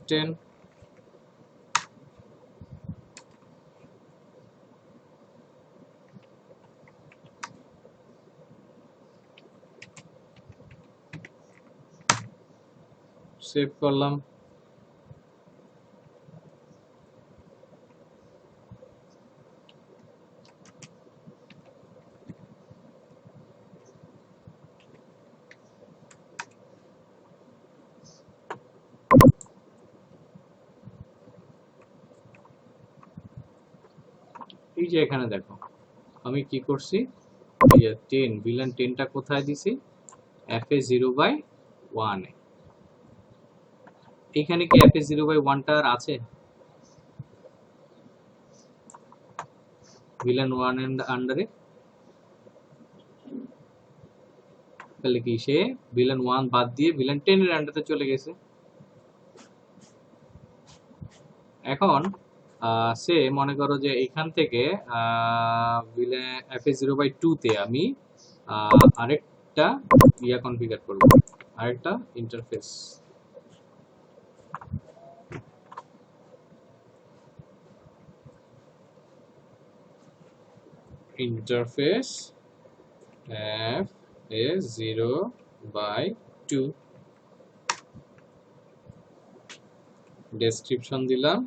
10। Save করলাম। এই যে এখানে দেখো আমি কি করছি, এই যে 10 ভিলান 10টা কোথায় দিছি, FA0/1 এ। এখানে কি FA0/1 টা আছে, ভিলান 1 এর আন্ডারে? তাহলে কি সে ভিলান 1 বাদ দিয়ে ভিলান 10 এর আন্ডারে চলে গেছে। এখন সে মনে করো যে এখান থেকে FA0/2 তে আমি আরেকটা ইয়া কনফিগার করব, আরেকটা interface. Interface f is 0/2 description দিলাম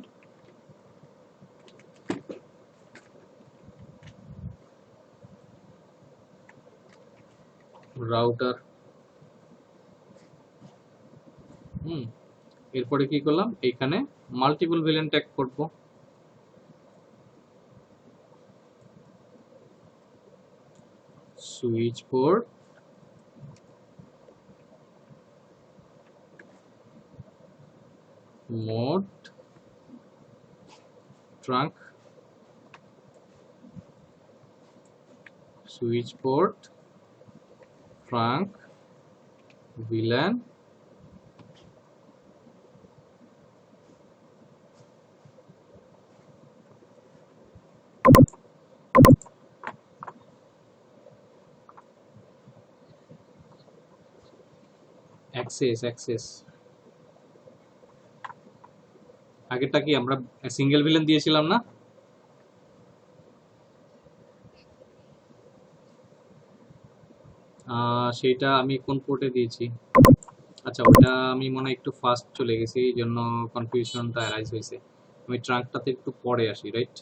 রাউটার এরপরে কি করলাম এখানে মাল্টিপল ভিলেন ট্যাগ করব switch port mode trunk switch port trunk villain access আগেরটা কি আমরা সিঙ্গেল ভিলেন দিয়েছিলাম না সেটা আমি কোন পোর্টে দিয়েছি আচ্ছা ওটা আমি মনে হয় একটু ফাস্ট চলে গেছি এই জন্য কনফিউশনটা অ্যারাইজ হয়েছে আমি ট্রাঙ্কটাতে একটু পরে আসি রাইট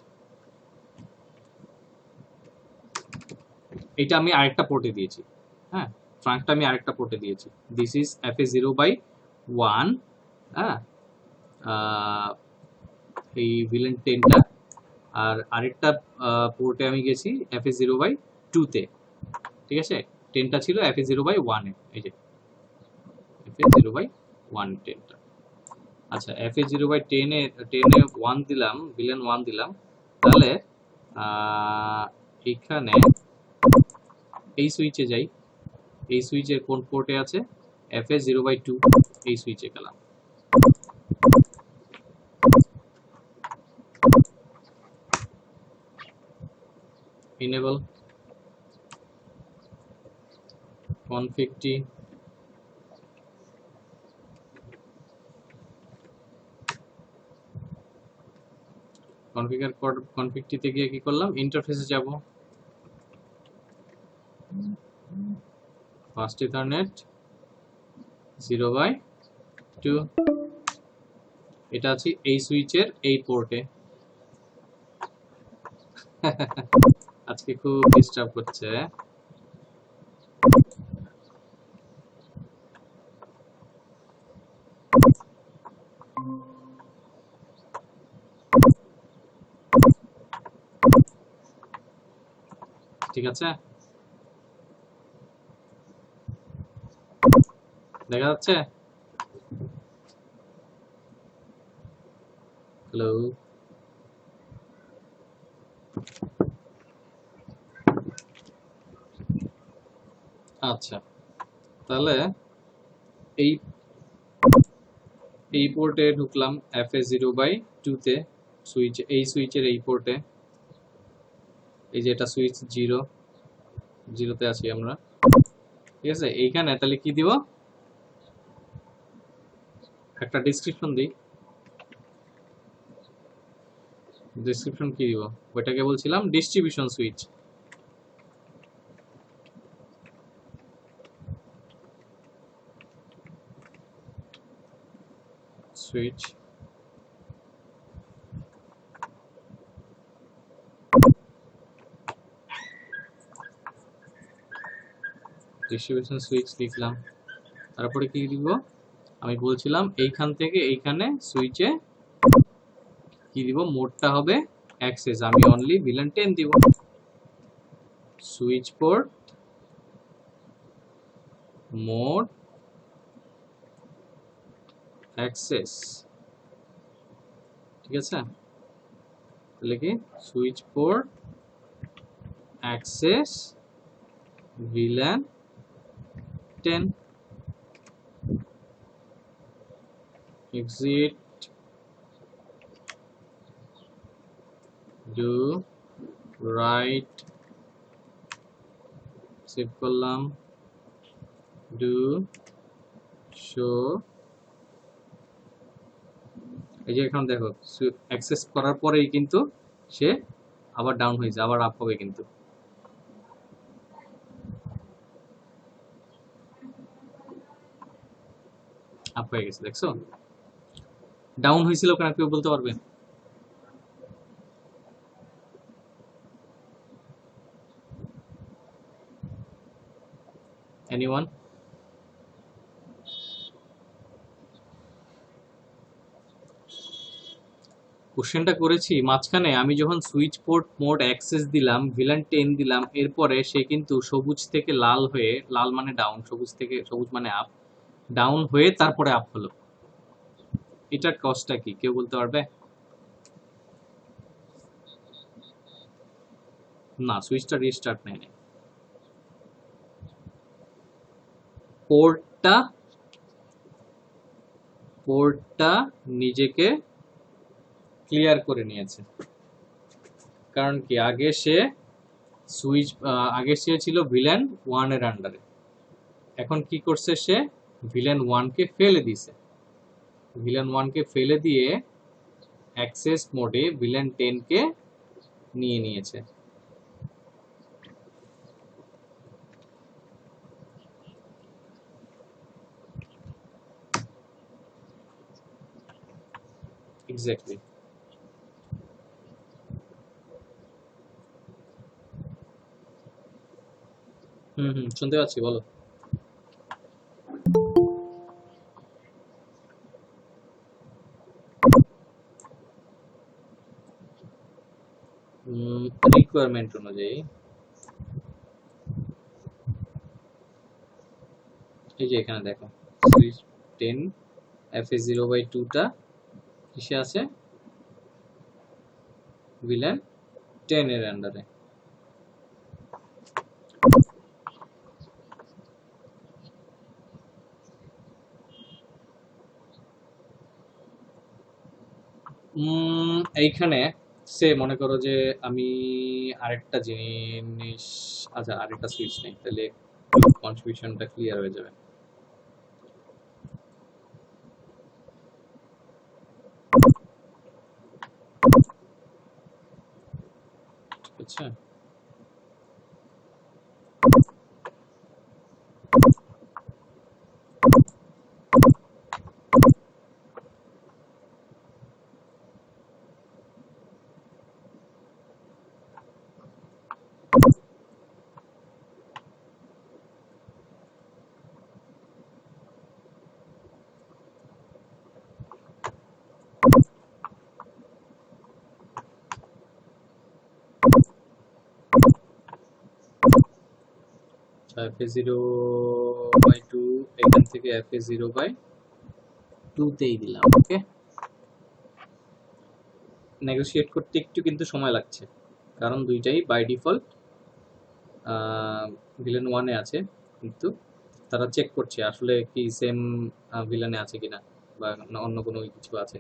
এটা আমি আরেকটা পোর্টে দিয়েছি হ্যাঁ ট্রাঙ্কটা আমি আরেকটা পোর্টে দিয়েছি দিস ইজ fa0/1 হ্যাঁ এই ভিলেন 10টা আর আরেকটা পোর্টে আমি গেছি fa0/2 তে ঠিক আছে 10টা ছিল fa0/1 এ এই যে fa0/1 10টা আচ্ছা fa0/10 এ 1 দিলাম ভিলেন 1 দিলাম তাহলে এখানে এই সুইচে যাই এই সুইচের কোন পোর্টে আছে fa0/2 এই সুইচে গেলাম enable config কনফিগটিতে গিয়ে কি করলাম ইন্টারফেসে যাব ফাস্ট ইথারনেট 0/2 এটা আছে এই সুইচের এই পোর্টে আজকে খুব ডিস্টার্ব করছে ঠিক আছে দেখা যাচ্ছে হ্যালো আচ্ছা তাহলে এই পোর্টে ঢুকলাম fa0/2 তে সুইচ এই সুইচের এই পোর্টে এই যে এটা সুইচ 0 তে আছি আমরা ঠিক আছে এইখানে তাহলে কি দিব একটা ডেসক্রিপশন দিই ডেসক্রিপশন কি দিব ওটাকে বলছিলাম ডিস্ট্রিবিউশন সুইচ ডিস্ট্রিবিউশন সুইচ লিখলাম তারপরে কি দিব আমি বলছিলাম এইখান থেকে এইখানে সুইচে কি দিব মোডটা হবে অ্যাক্সেস আমি অনলি ভিলেন 10 দিব সুইচ পোর্ট মোড অ্যাক্সেস ঠিক আছে তাহলে কি switch port access villain 10 exit do write save করলাম do show এই যে এখন দেখো অ্যাক্সেস করার পরেই কিন্তু সে আবার ডাউন হয়েছে আবার আপ হবে কিন্তু আপ হয়ে গেছে, দেখছো? ডাউন হয়েছিল কেন কেউ বলতে পারবে? এনিওয়ান? কোশ্চেনটা করেছি মাঝখানে আমি যখন সুইচ পোর্ট মোড অ্যাক্সেস দিলাম, ভিলেন 10 দিলাম, এরপরে সে কিন্তু সবুজ থেকে লাল হয়ে, লাল মানে ডাউন, সবুজ থেকে সবুজ মানে আপ, ডাউন হয়ে তারপরে আপ হলো। এটার কজটা কি কেউ বলতে পারবে? না, সুইচটা রিস্টার্ট নেয় নাই। পোর্টটা পোর্টটা নিজেকে ক্লিয়ার করে নিয়েছে। কারণ কি, আগে সে ছিল ভিলেন 1 এর আন্ডারে, এখন কি করছে, সে ভিলেন 1 কে ফেলে দিছে। ভিলেন 1 কে ফেলে দিয়ে অ্যাক্সেস মোডে ভিলেন 10 কে নিয়ে নিয়েছে। এক্স্যাক্টলি। শুনতে পাচ্ছি, বলো। রিকোয়ারমেন্ট অনুযায়ী এই যে এখানে দেখো, সুইচ 10 FA0/2 টা কিসে আছে? ভিলেন 10 এর আন্ডারে। এইখানে সে মনে করো যে আমি আরেকটা জিনিস, আচ্ছা আরেকটা সুইচ নেই, তাহলে কনফিউশনটা ক্লিয়ার হয়ে যাবে। আচ্ছা, FA0/2 এখান থেকে FA0/2 তেই দিলাম। ওকে, নেগোশিয়েট করতে একটু কিন্তু সময় লাগছে, কারণ দুইটাই বাই ডিফল্ট ভিলেন 1 এ আছে, কিন্তু তারা চেক করছে আসলে কি সেম ভিলেনে আছে কিনা, বা অন্য কোনো কিছু আছে।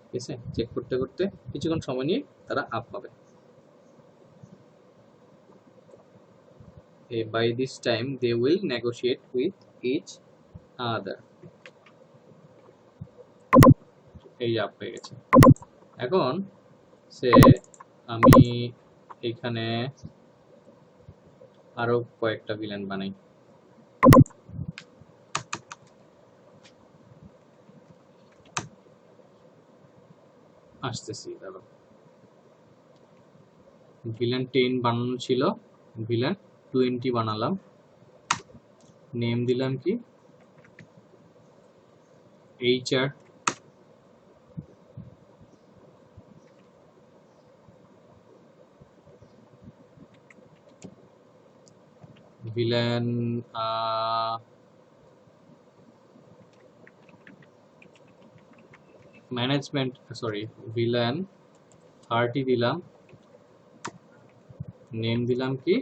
ঠিক আছে, চেক করতে করতে কিছুক্ষণ সময় নিয়ে তারা আপ পাবে। By this time they will negotiate with each other. এই আপ হয়ে গেছে। এখন সে আমি এখানে আরো কয়েকটা ভিলেন বানাই। আসতেছি, ধরো ভিলেন 10 বানানো ছিল, ভিলেন 20 বানালাম, নেম দিলাম কি HR, villain management, sorry villain 30 দিলাম, নেম দিলাম কি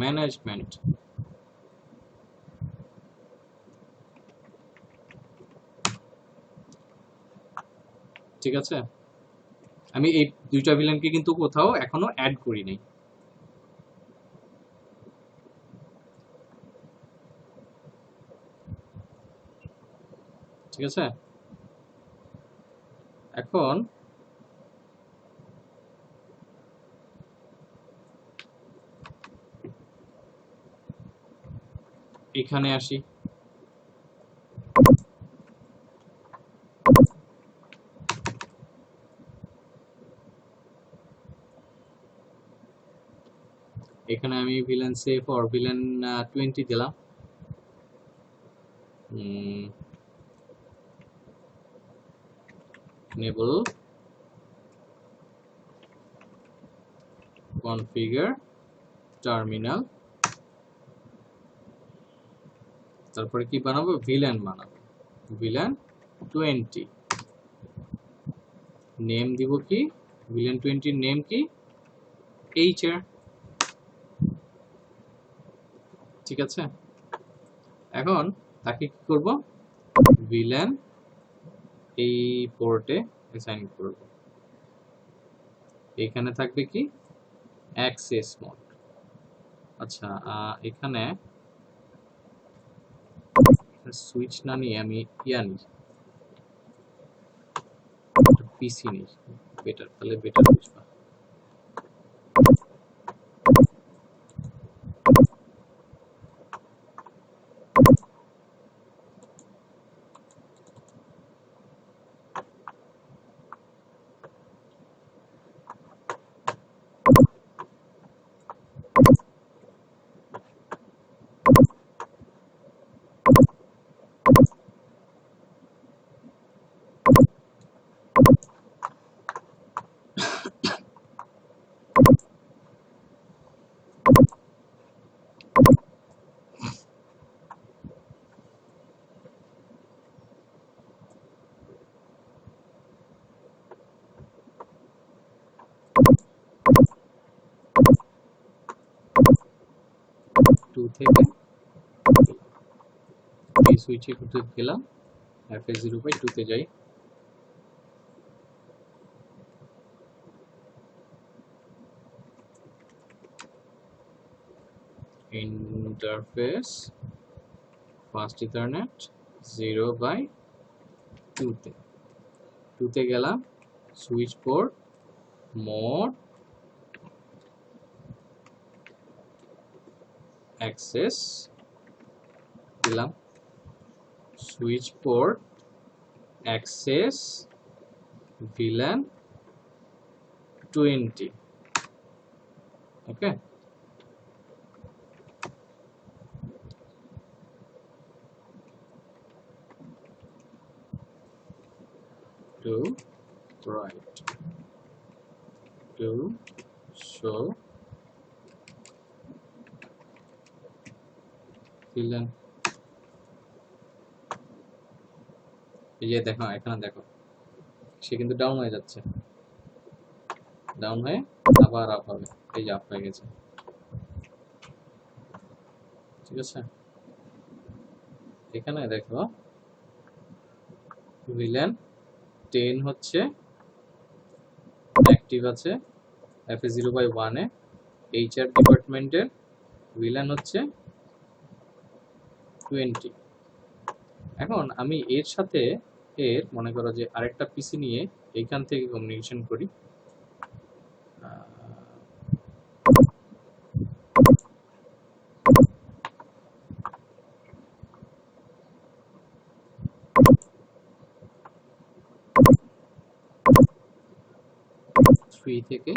ম্যানেজমেন্ট। ঠিক আছে, আমি এই দুইটা ভিলেনকে কিন্তু কোথাও এখনো অ্যাড করি নাই। ঠিক আছে, এখন এখানে আসি। এখানে আমি ভিলেন সেফ অর ভিলেন 20 দিলাম। enable configure terminal, তারপরে কি বানাবো, ভিলেন বানাবো, ভিলেন 20, নেম দিব কি, ভিলেন 20 নেম কি, এইচআর। ঠিক আছে, এখন তাকে কি করব, ভিলেন এই পোর্টে অ্যাসাইন করব। এখানে থাকবে কি, অ্যাক্সেস মোড। আচ্ছা, এখানে সুইচ না নিয়ে আমি ইয়া নিই, পিসি নিই, বেটার, তাহলে বেটার বুঝবা। টু থেকে এই সুইচে করতে গেলাম, FA0/2 তে যাই, ইন্টারফেস ফাস্ট ইথারনেট 0/2 তে, 2 তে গেলাম, সুইচ পোর্ট মোড অ্যাক্সেস দিলাম, switch port access villain 20। Okay, to right, to show villain। এই যে দেখো, এখানে দেখো সে কিন্তু ডাউন হয়ে যাচ্ছে, ডাউন হয়ে আবার আপ হবে, এই যে আপ হয়ে গেছে। ঠিক আছে, এখানে দেখো ভিলেন 10 হচ্ছে অ্যাক্টিভ আছে FA0/1 এ, এইচআর ডিপার্টমেন্টের ভিলেন হচ্ছে 20। এখন আমি এর সাথে এর মনে করো যে আরেকটা পিসি নিয়ে এইখান থেকে কমিউনিকেশন করি, থ্রি থেকে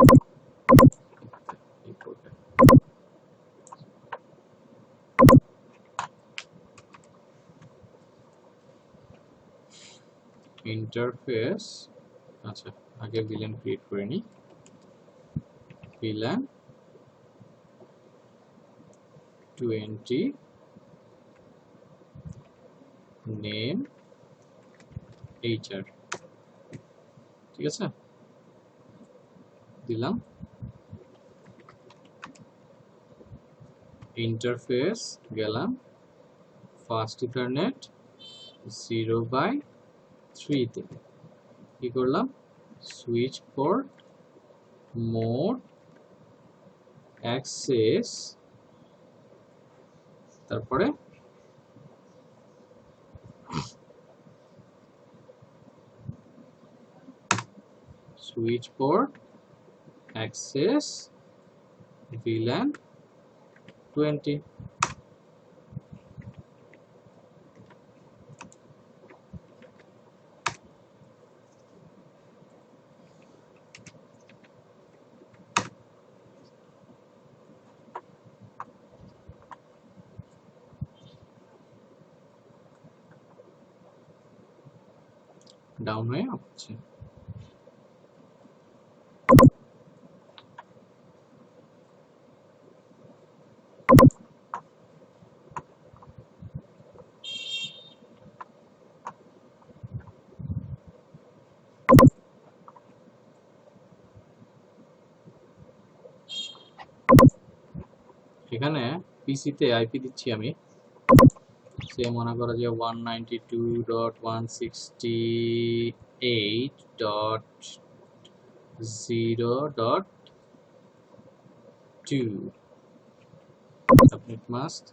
ইন্টারফেস। আচ্ছা, আগে ভিলেন ক্রিয়েট করে নিই, ভিলেন 20 নেম এইচআর। ঠিক আছে, দিলাম, ইন্টারফেস গেলাম, ফাস্ট ইথারনেট 0/3 তে কি করলাম, সুইচ পোর্ট মোড অ্যাক্সেস, তারপরে switch port access villain 20। Down হয়ে আপ হচ্ছে। এখানে পিসিতে আইপি দিচ্ছি আমি, সে মনে করো যে 192.168.0.2 subnet mask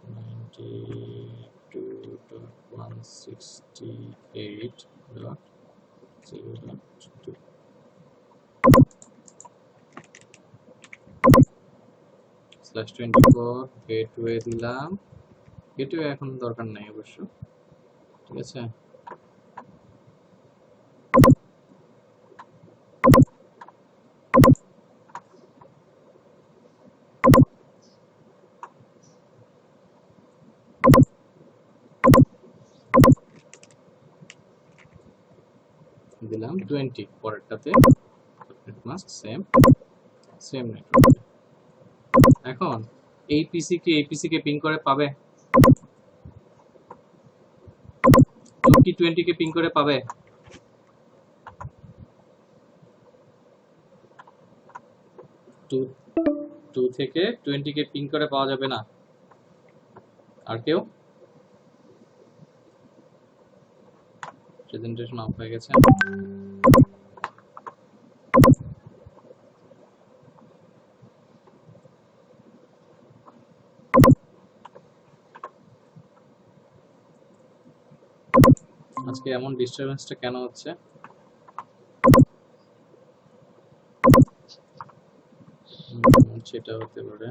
92.168.0.2 /24 গেটওয়ে দিলাম। গেটওয়ে এখন দরকার নাই অবশ্য, ঠিক আছে। দিলাম 20 পরেরটাতে মাস্ক সেম নেটওয়ার্ক। এখন এই পিসি কে পিং করে পাবে, 20 কে পিং করে পাবে। 2 থেকে 20 কে পিং করে পাওয়া যাবে না। আর কেউ? প্রেজেন্টেশন অফ হয়ে গেছে। আজকে এমন ডিস্টারবেন্সটা কেন হচ্ছে? সেটা হতে পারে।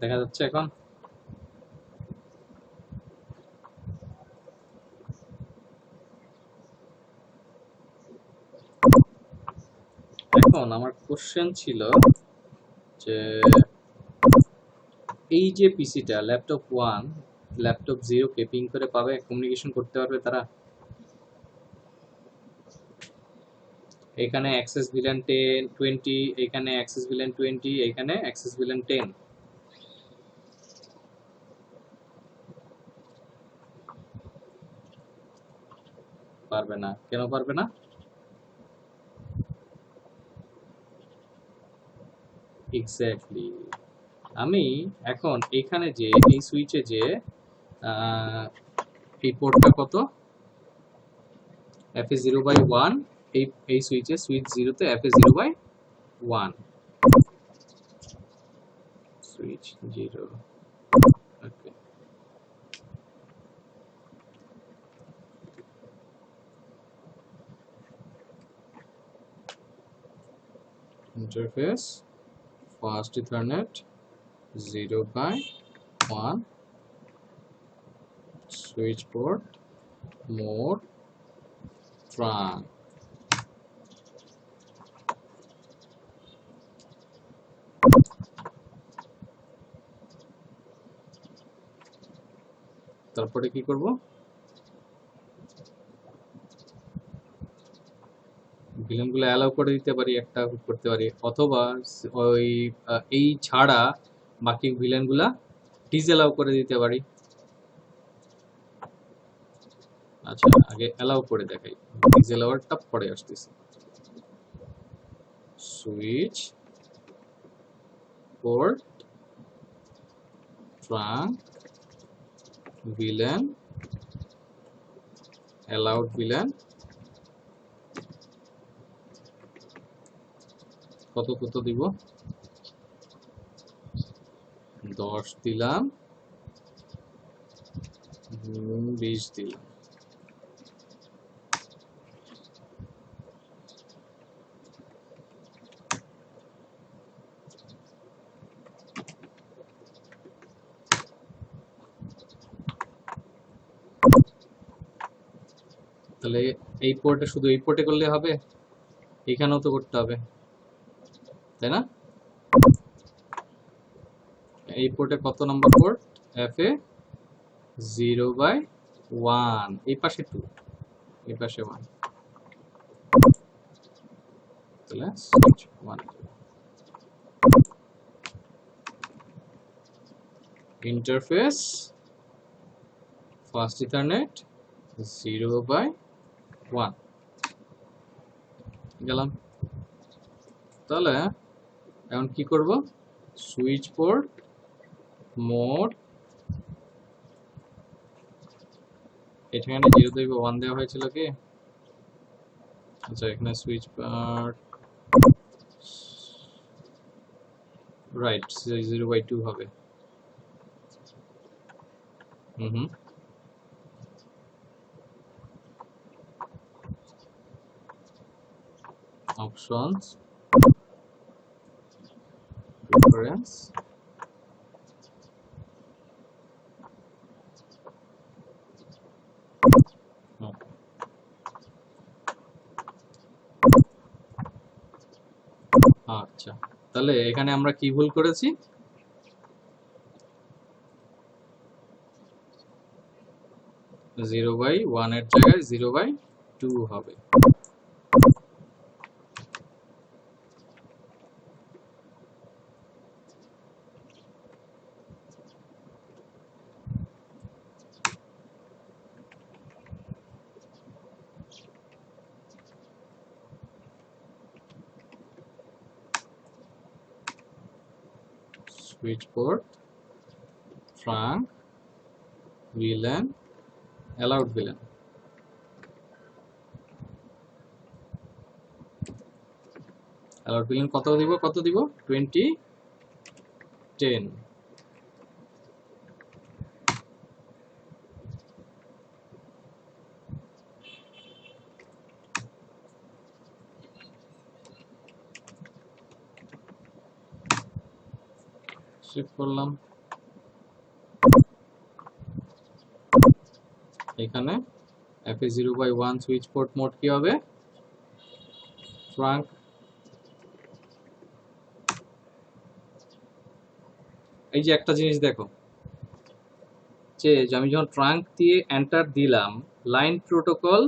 দেখা যাচ্ছে এখন? এখন আমার কোশ্চেন ছিল যে এই যে পিসিটা ল্যাপটপ 1 ল্যাপটপ 0 কে পিং করে পাবে, কমিউনিকেশন করতে পারবে তারা? এখানে অ্যাক্সেস ভিলেন 20, এখানে অ্যাক্সেস ভিলেন 20, এখানে অ্যাক্সেস ভিলেন 10। পারবে না। কেন পারবে না? এক্স্যাক্টলি। আমি এখন এখানে যে এই সুইচে যে এই পোর্টটা কত, FA0/1, এই সুইচে সুইচ 0 তে FA0/1, switch 0। Okay, interface fast ethernet 0/1, switch port mode trunk. তারপরে কি করব? ভিলেনগুলো অ্যালাউ করে দিতে পারি, একটা করতে পারি, অথবা ওই এই ছাড়া বাকি ভিলেনগুলা ডিসঅ্যালাউ করে দিতে পারি। আচ্ছা, আগে অ্যালাউ করে দেখাই, ডিসঅ্যালাউটা পরে আসতেছে। Switch port trunk villain allowed villain কত কত দিব? 10 দিলাম, 20 দিলাম। তাহলে এই পোর্টে শুধু এই পোর্টে করলে হবে? এখানেও তো করতে হবে, তাই না? এই পোর্টে কত নাম্বার পোর্ট? FA 0/1, এই পাশে 2, এই পাশে 1, তাহলে সুইচ 1। ইন্টারফেস ফার্স্ট ইথারনেট 0/1 গেলাম। তাহলে এখন কি করব? সুইচ পোর্ট মোড, এখানে 0/1 দেওয়া হয়েছিল কি? আচ্ছা, এখানে সুইচ পোর্ট রাইট 0/2 হবে। অপশনস, প্রেফারেন্স, আচ্ছা, তাহলে এখানে আমরা কি ভুল করেছি? জিরো বাই ওয়ান এর জায়গায় 0/2 হবে। Switch port trunk VLAN allowed VLAN, allowed VLAN কত দিব? 20 10। শিফট করলাম, এখানে FA 0/1 সুইচ পোর্ট মোড কি হবে? ট্রাঙ্ক। এই যে একটা জিনিস দেখো, যে আমি যখন ট্রাঙ্ক দিয়ে এন্টার দিলাম, লাইন প্রোটোকল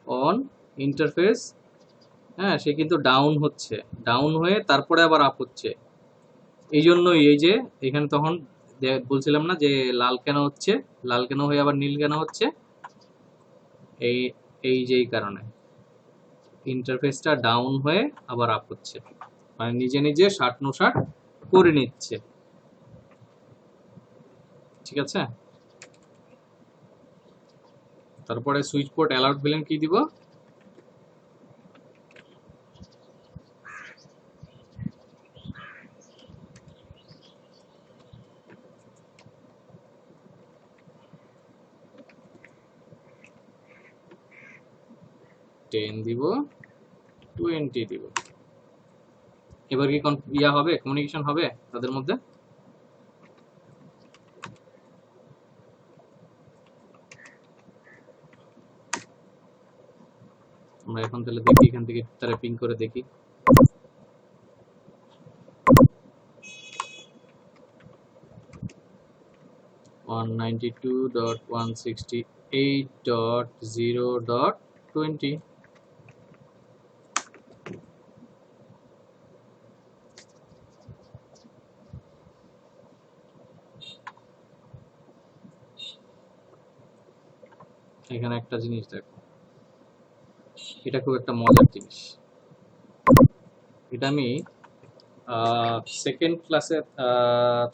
অন ইন্টারফেস, হ্যাঁ, সে কিন্তু ডাউন হচ্ছে, ডাউন হয়ে তারপরে আবার আপ হচ্ছে। এই জন্যই এই যে এখানে তখন বলছিলাম না যে লাল কেন হচ্ছে, লাল কেন হয়ে আবার নীল কেন হচ্ছে? এই যে এই কারণে ইন্টারফেসটা ডাউন হয়ে আবার আপ হচ্ছে, মানে নিজে নিজে ষাট করে নিচ্ছে। ঠিক আছে, তারপরে সুইচ পোর্ট অ্যালাউড VLAN কি দিব? টেন দিব, 20 দিব। এবার কি ইয়া হবে, কমিউনিকেশন হবে তাদের মধ্যে? আমরা এখন তাহলে দেখি, এখান থেকে তারা পিং করে দেখি। ওয়ান 192.168.0.20। এখানে একটা জিনিস দেখো, এটা খুব একটা মজার জিনিস। এটা আমি সেকেন্ড ক্লাসে,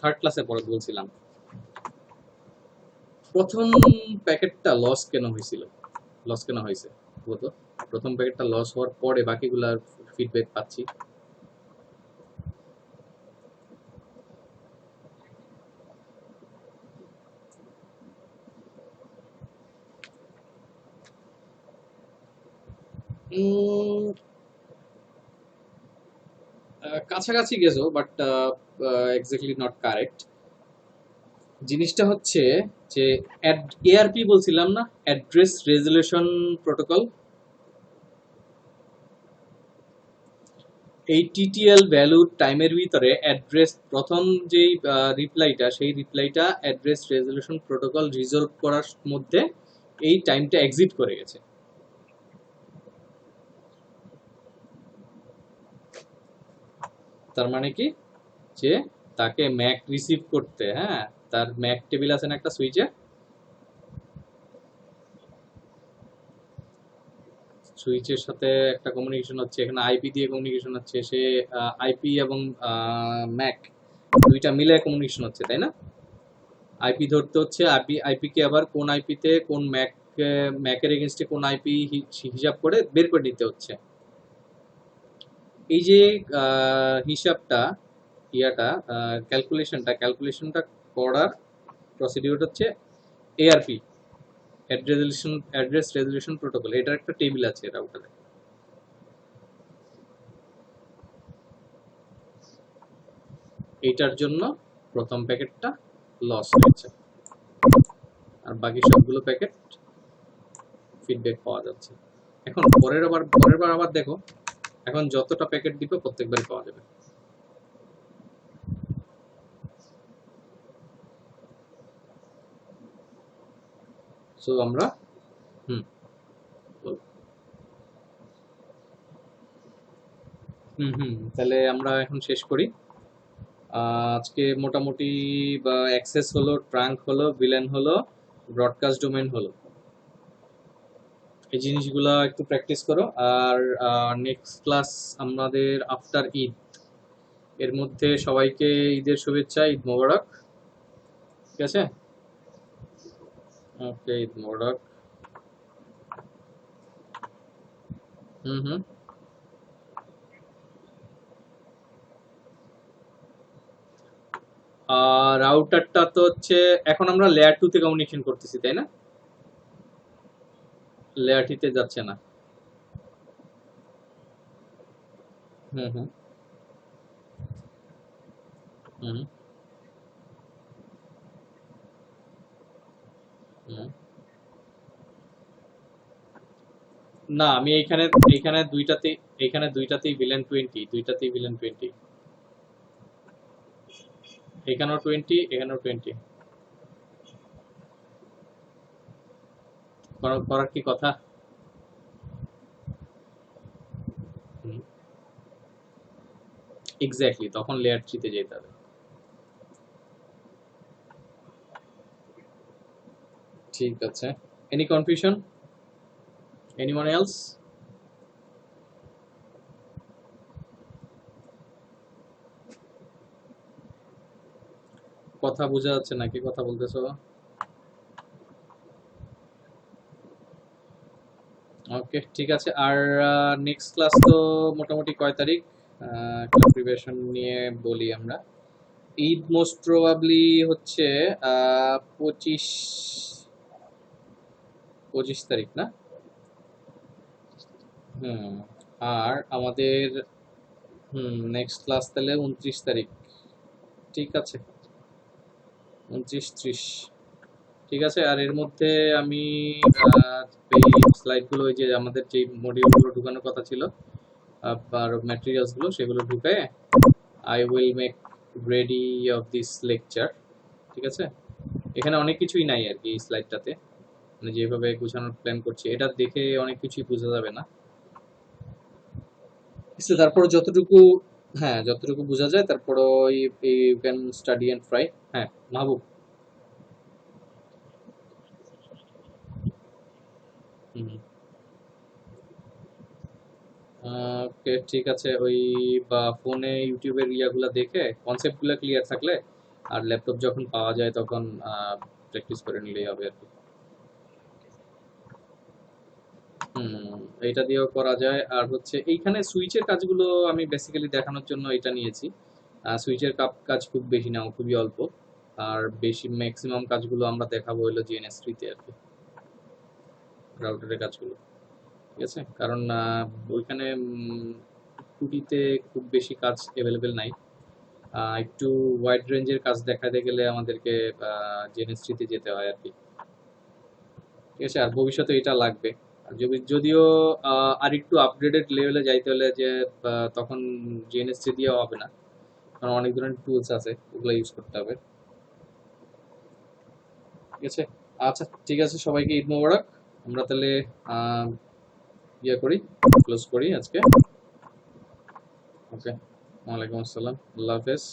থার্ড ক্লাসে পরে বলছিলাম। প্রথম প্যাকেটটা লস কেন হয়েছিল, লস কেন হয়েছে বলতো? প্রথম প্যাকেটটা লস হওয়ার পরে বাকিগুলার ফিডব্যাক পাচ্ছি। কাছাকাছি গেছো, বাট এক্স্যাক্টলি নট কারেক্ট। জিনিসটা হচ্ছে যে ARP বলছিলাম না, অ্যাড্রেস রেজলিউশন প্রোটোকল। এই টিটিএল ভ্যালুর টাইমের ভিতরে অ্যাড্রেস প্রথম যেই রিপ্লাইটা সেই রিপ্লাইটা অ্যাড্রেস রেজলিউশন প্রোটোকল রিজলভ করার মধ্যে এই টাইমটা এক্সিট করে গেছে। তার মানে কি যে তাকে ম্যাক রিসিভ করতে, হ্যাঁ, তার ম্যাক টেবিল আছে না একটা সুইচে, সুইচের সাথে একটা কমিউনিকেশন হচ্ছে, এখানে আইপি দিয়ে কমিউনিকেশন হচ্ছে, সে আইপি এবং ম্যাক দুইটা মিলে কমিউনিকেশন হচ্ছে, তাই না? আইপি ধরতে হচ্ছে, আইপি কে আবার কোন আইপিতে কোন ম্যাকের এগেনস্টে কোন আইপি হিসাব করে বের করে দিতে হচ্ছে। এই যে হিসাবটা ক্যালকুলেশনটা করার প্রসিডিউর হচ্ছে এআরপি, অ্যাড্রেস রেজলিউশন প্রোটোকল। এটার একটা টেবিল আছে রাউটারে। এইটার জন্য প্রথম প্যাকেটটা লস হয়েছে, আর বাকি সবগুলো প্যাকেট ফিডব্যাক পাওয়া যাচ্ছে। এখন পরের বার আবার দেখো, এখন যতটা প্যাকেট দিবে প্রত্যেকবারই পাওয়া যাবে। সো আমরা তাহলে আমরা এখন শেষ করি। আজকে মোটামুটি অ্যাক্সেস হলো, ট্রাঙ্ক হলো, ভিলেন হলো, ব্রডকাস্ট ডোমেন হলো। এই জিনিসগুলো একটু প্র্যাকটিস করো। আর নেক্সট ক্লাস আমাদের আফটার ঈদ, এর মধ্যে সবাইকে ঈদের শুভেচ্ছা, ঈদ মোবারক। ঠিক আছে, ওকে, ঈদ মোবারক। হুম রাউটারটা তো হচ্ছে এখন আমরা লেয়ার 2 তে কমিউনিকেশন করতেছি, তাই না? লেয়ার 3 তে যাচ্ছে না। হুম হুম হুম হুম। না, আমি এইখানে দুইটাতেই ভিলেন 20, দুইটাতেই ভিলেন 20, এখানেও 20, এখানেও 20। করার কি কথা? এক্স্যাক্টলি, তখন লেয়ার 3 তে যেতে হবে। ঠিক আছে, এনি কনফিউশন, এনিওয়ান এলস? কথা বোঝা যাচ্ছে নাকি, কথা বলতেছো? ওকে, ঠিক আছে। আর নেক্সট ক্লাস তো মোটামুটি কয় তারিখ, একটা প্রিপারেশন নিয়ে বলি আমরা। ঈদ মোস্ট প্রবাবলি হচ্ছে 25 তারিখ না? হুম। আর আমাদের নেক্সট ক্লাস তাহলে 29 তারিখ। ঠিক আছে, 29-30। ঠিক আছে। আর এর মধ্যে আমি এই স্লাইডগুলো, ওই যে আমাদের যে মডিউলগুলো ঢুকানোর কথা ছিল আর ম্যাটেরিয়ালসগুলো, সেগুলো ঢুকায় I will make ready of this lecture. ঠিক আছে, এখানে অনেক কিছুই নাই আর কি এই স্লাইডটাতে, মানে যেভাবে গুছানোর প্ল্যান করছি এটা দেখে অনেক কিছুই বোঝা যাবে না। তারপর যতটুকু, হ্যাঁ, যতটুকু বোঝা যায় তারপর you can study and try. হ্যাঁ, মাহবুব। হুম। ওকে, ঠিক আছে। ওই বা ফোনে ইউটিউবের ইয়াগুলা দেখে কনসেপ্টগুলো ক্লিয়ার থাকলে আর ল্যাপটপ যখন পাওয়া যায় তখন প্র্যাকটিস করে নিলেই হবে আর কি। এটা দিয়েও করা যায়। আর হচ্ছে এইখানে সুইচের কাজগুলো আমি বেসিক্যালি দেখানোর জন্য এটা নিয়েছি। সুইচের কাজ খুব বেশি না, খুবই অল্প। আর বেশি ম্যাক্সিমাম কাজগুলো আমরা দেখাবো হলো জিএনএস3 তে আর কি, রাউটারের কাজগুলো। ঠিক আছে, কারণ ওইখানে টুটিতে খুব বেশি কাজ অ্যাভেলেবেল নাই। একটু ওয়াইড রেঞ্জের কাজ দেখাতে গেলে আমাদেরকে জিএনএস3 তে যেতে হয় আর কি। ঠিক আছে, আর ভবিষ্যতে এটা লাগবে। যদিও আর একটু আপডেটেড লেভেলে যাইতে হলে যে তখন জিএনএসসি দিয়ে হবে না, কারণ অনেক ধরনের টুলস আছে, ওগুলো ইউজ করতে হবে। ঠিক আছে, আচ্ছা ঠিক আছে, সবাইকে ঈদ মোবারক। আমরা তাহলে ইয়ে করি, ক্লোজ করি আজকে। ওকে, ওয়ালাইকুম আসসালাম, আল্লাহ হাফেজ।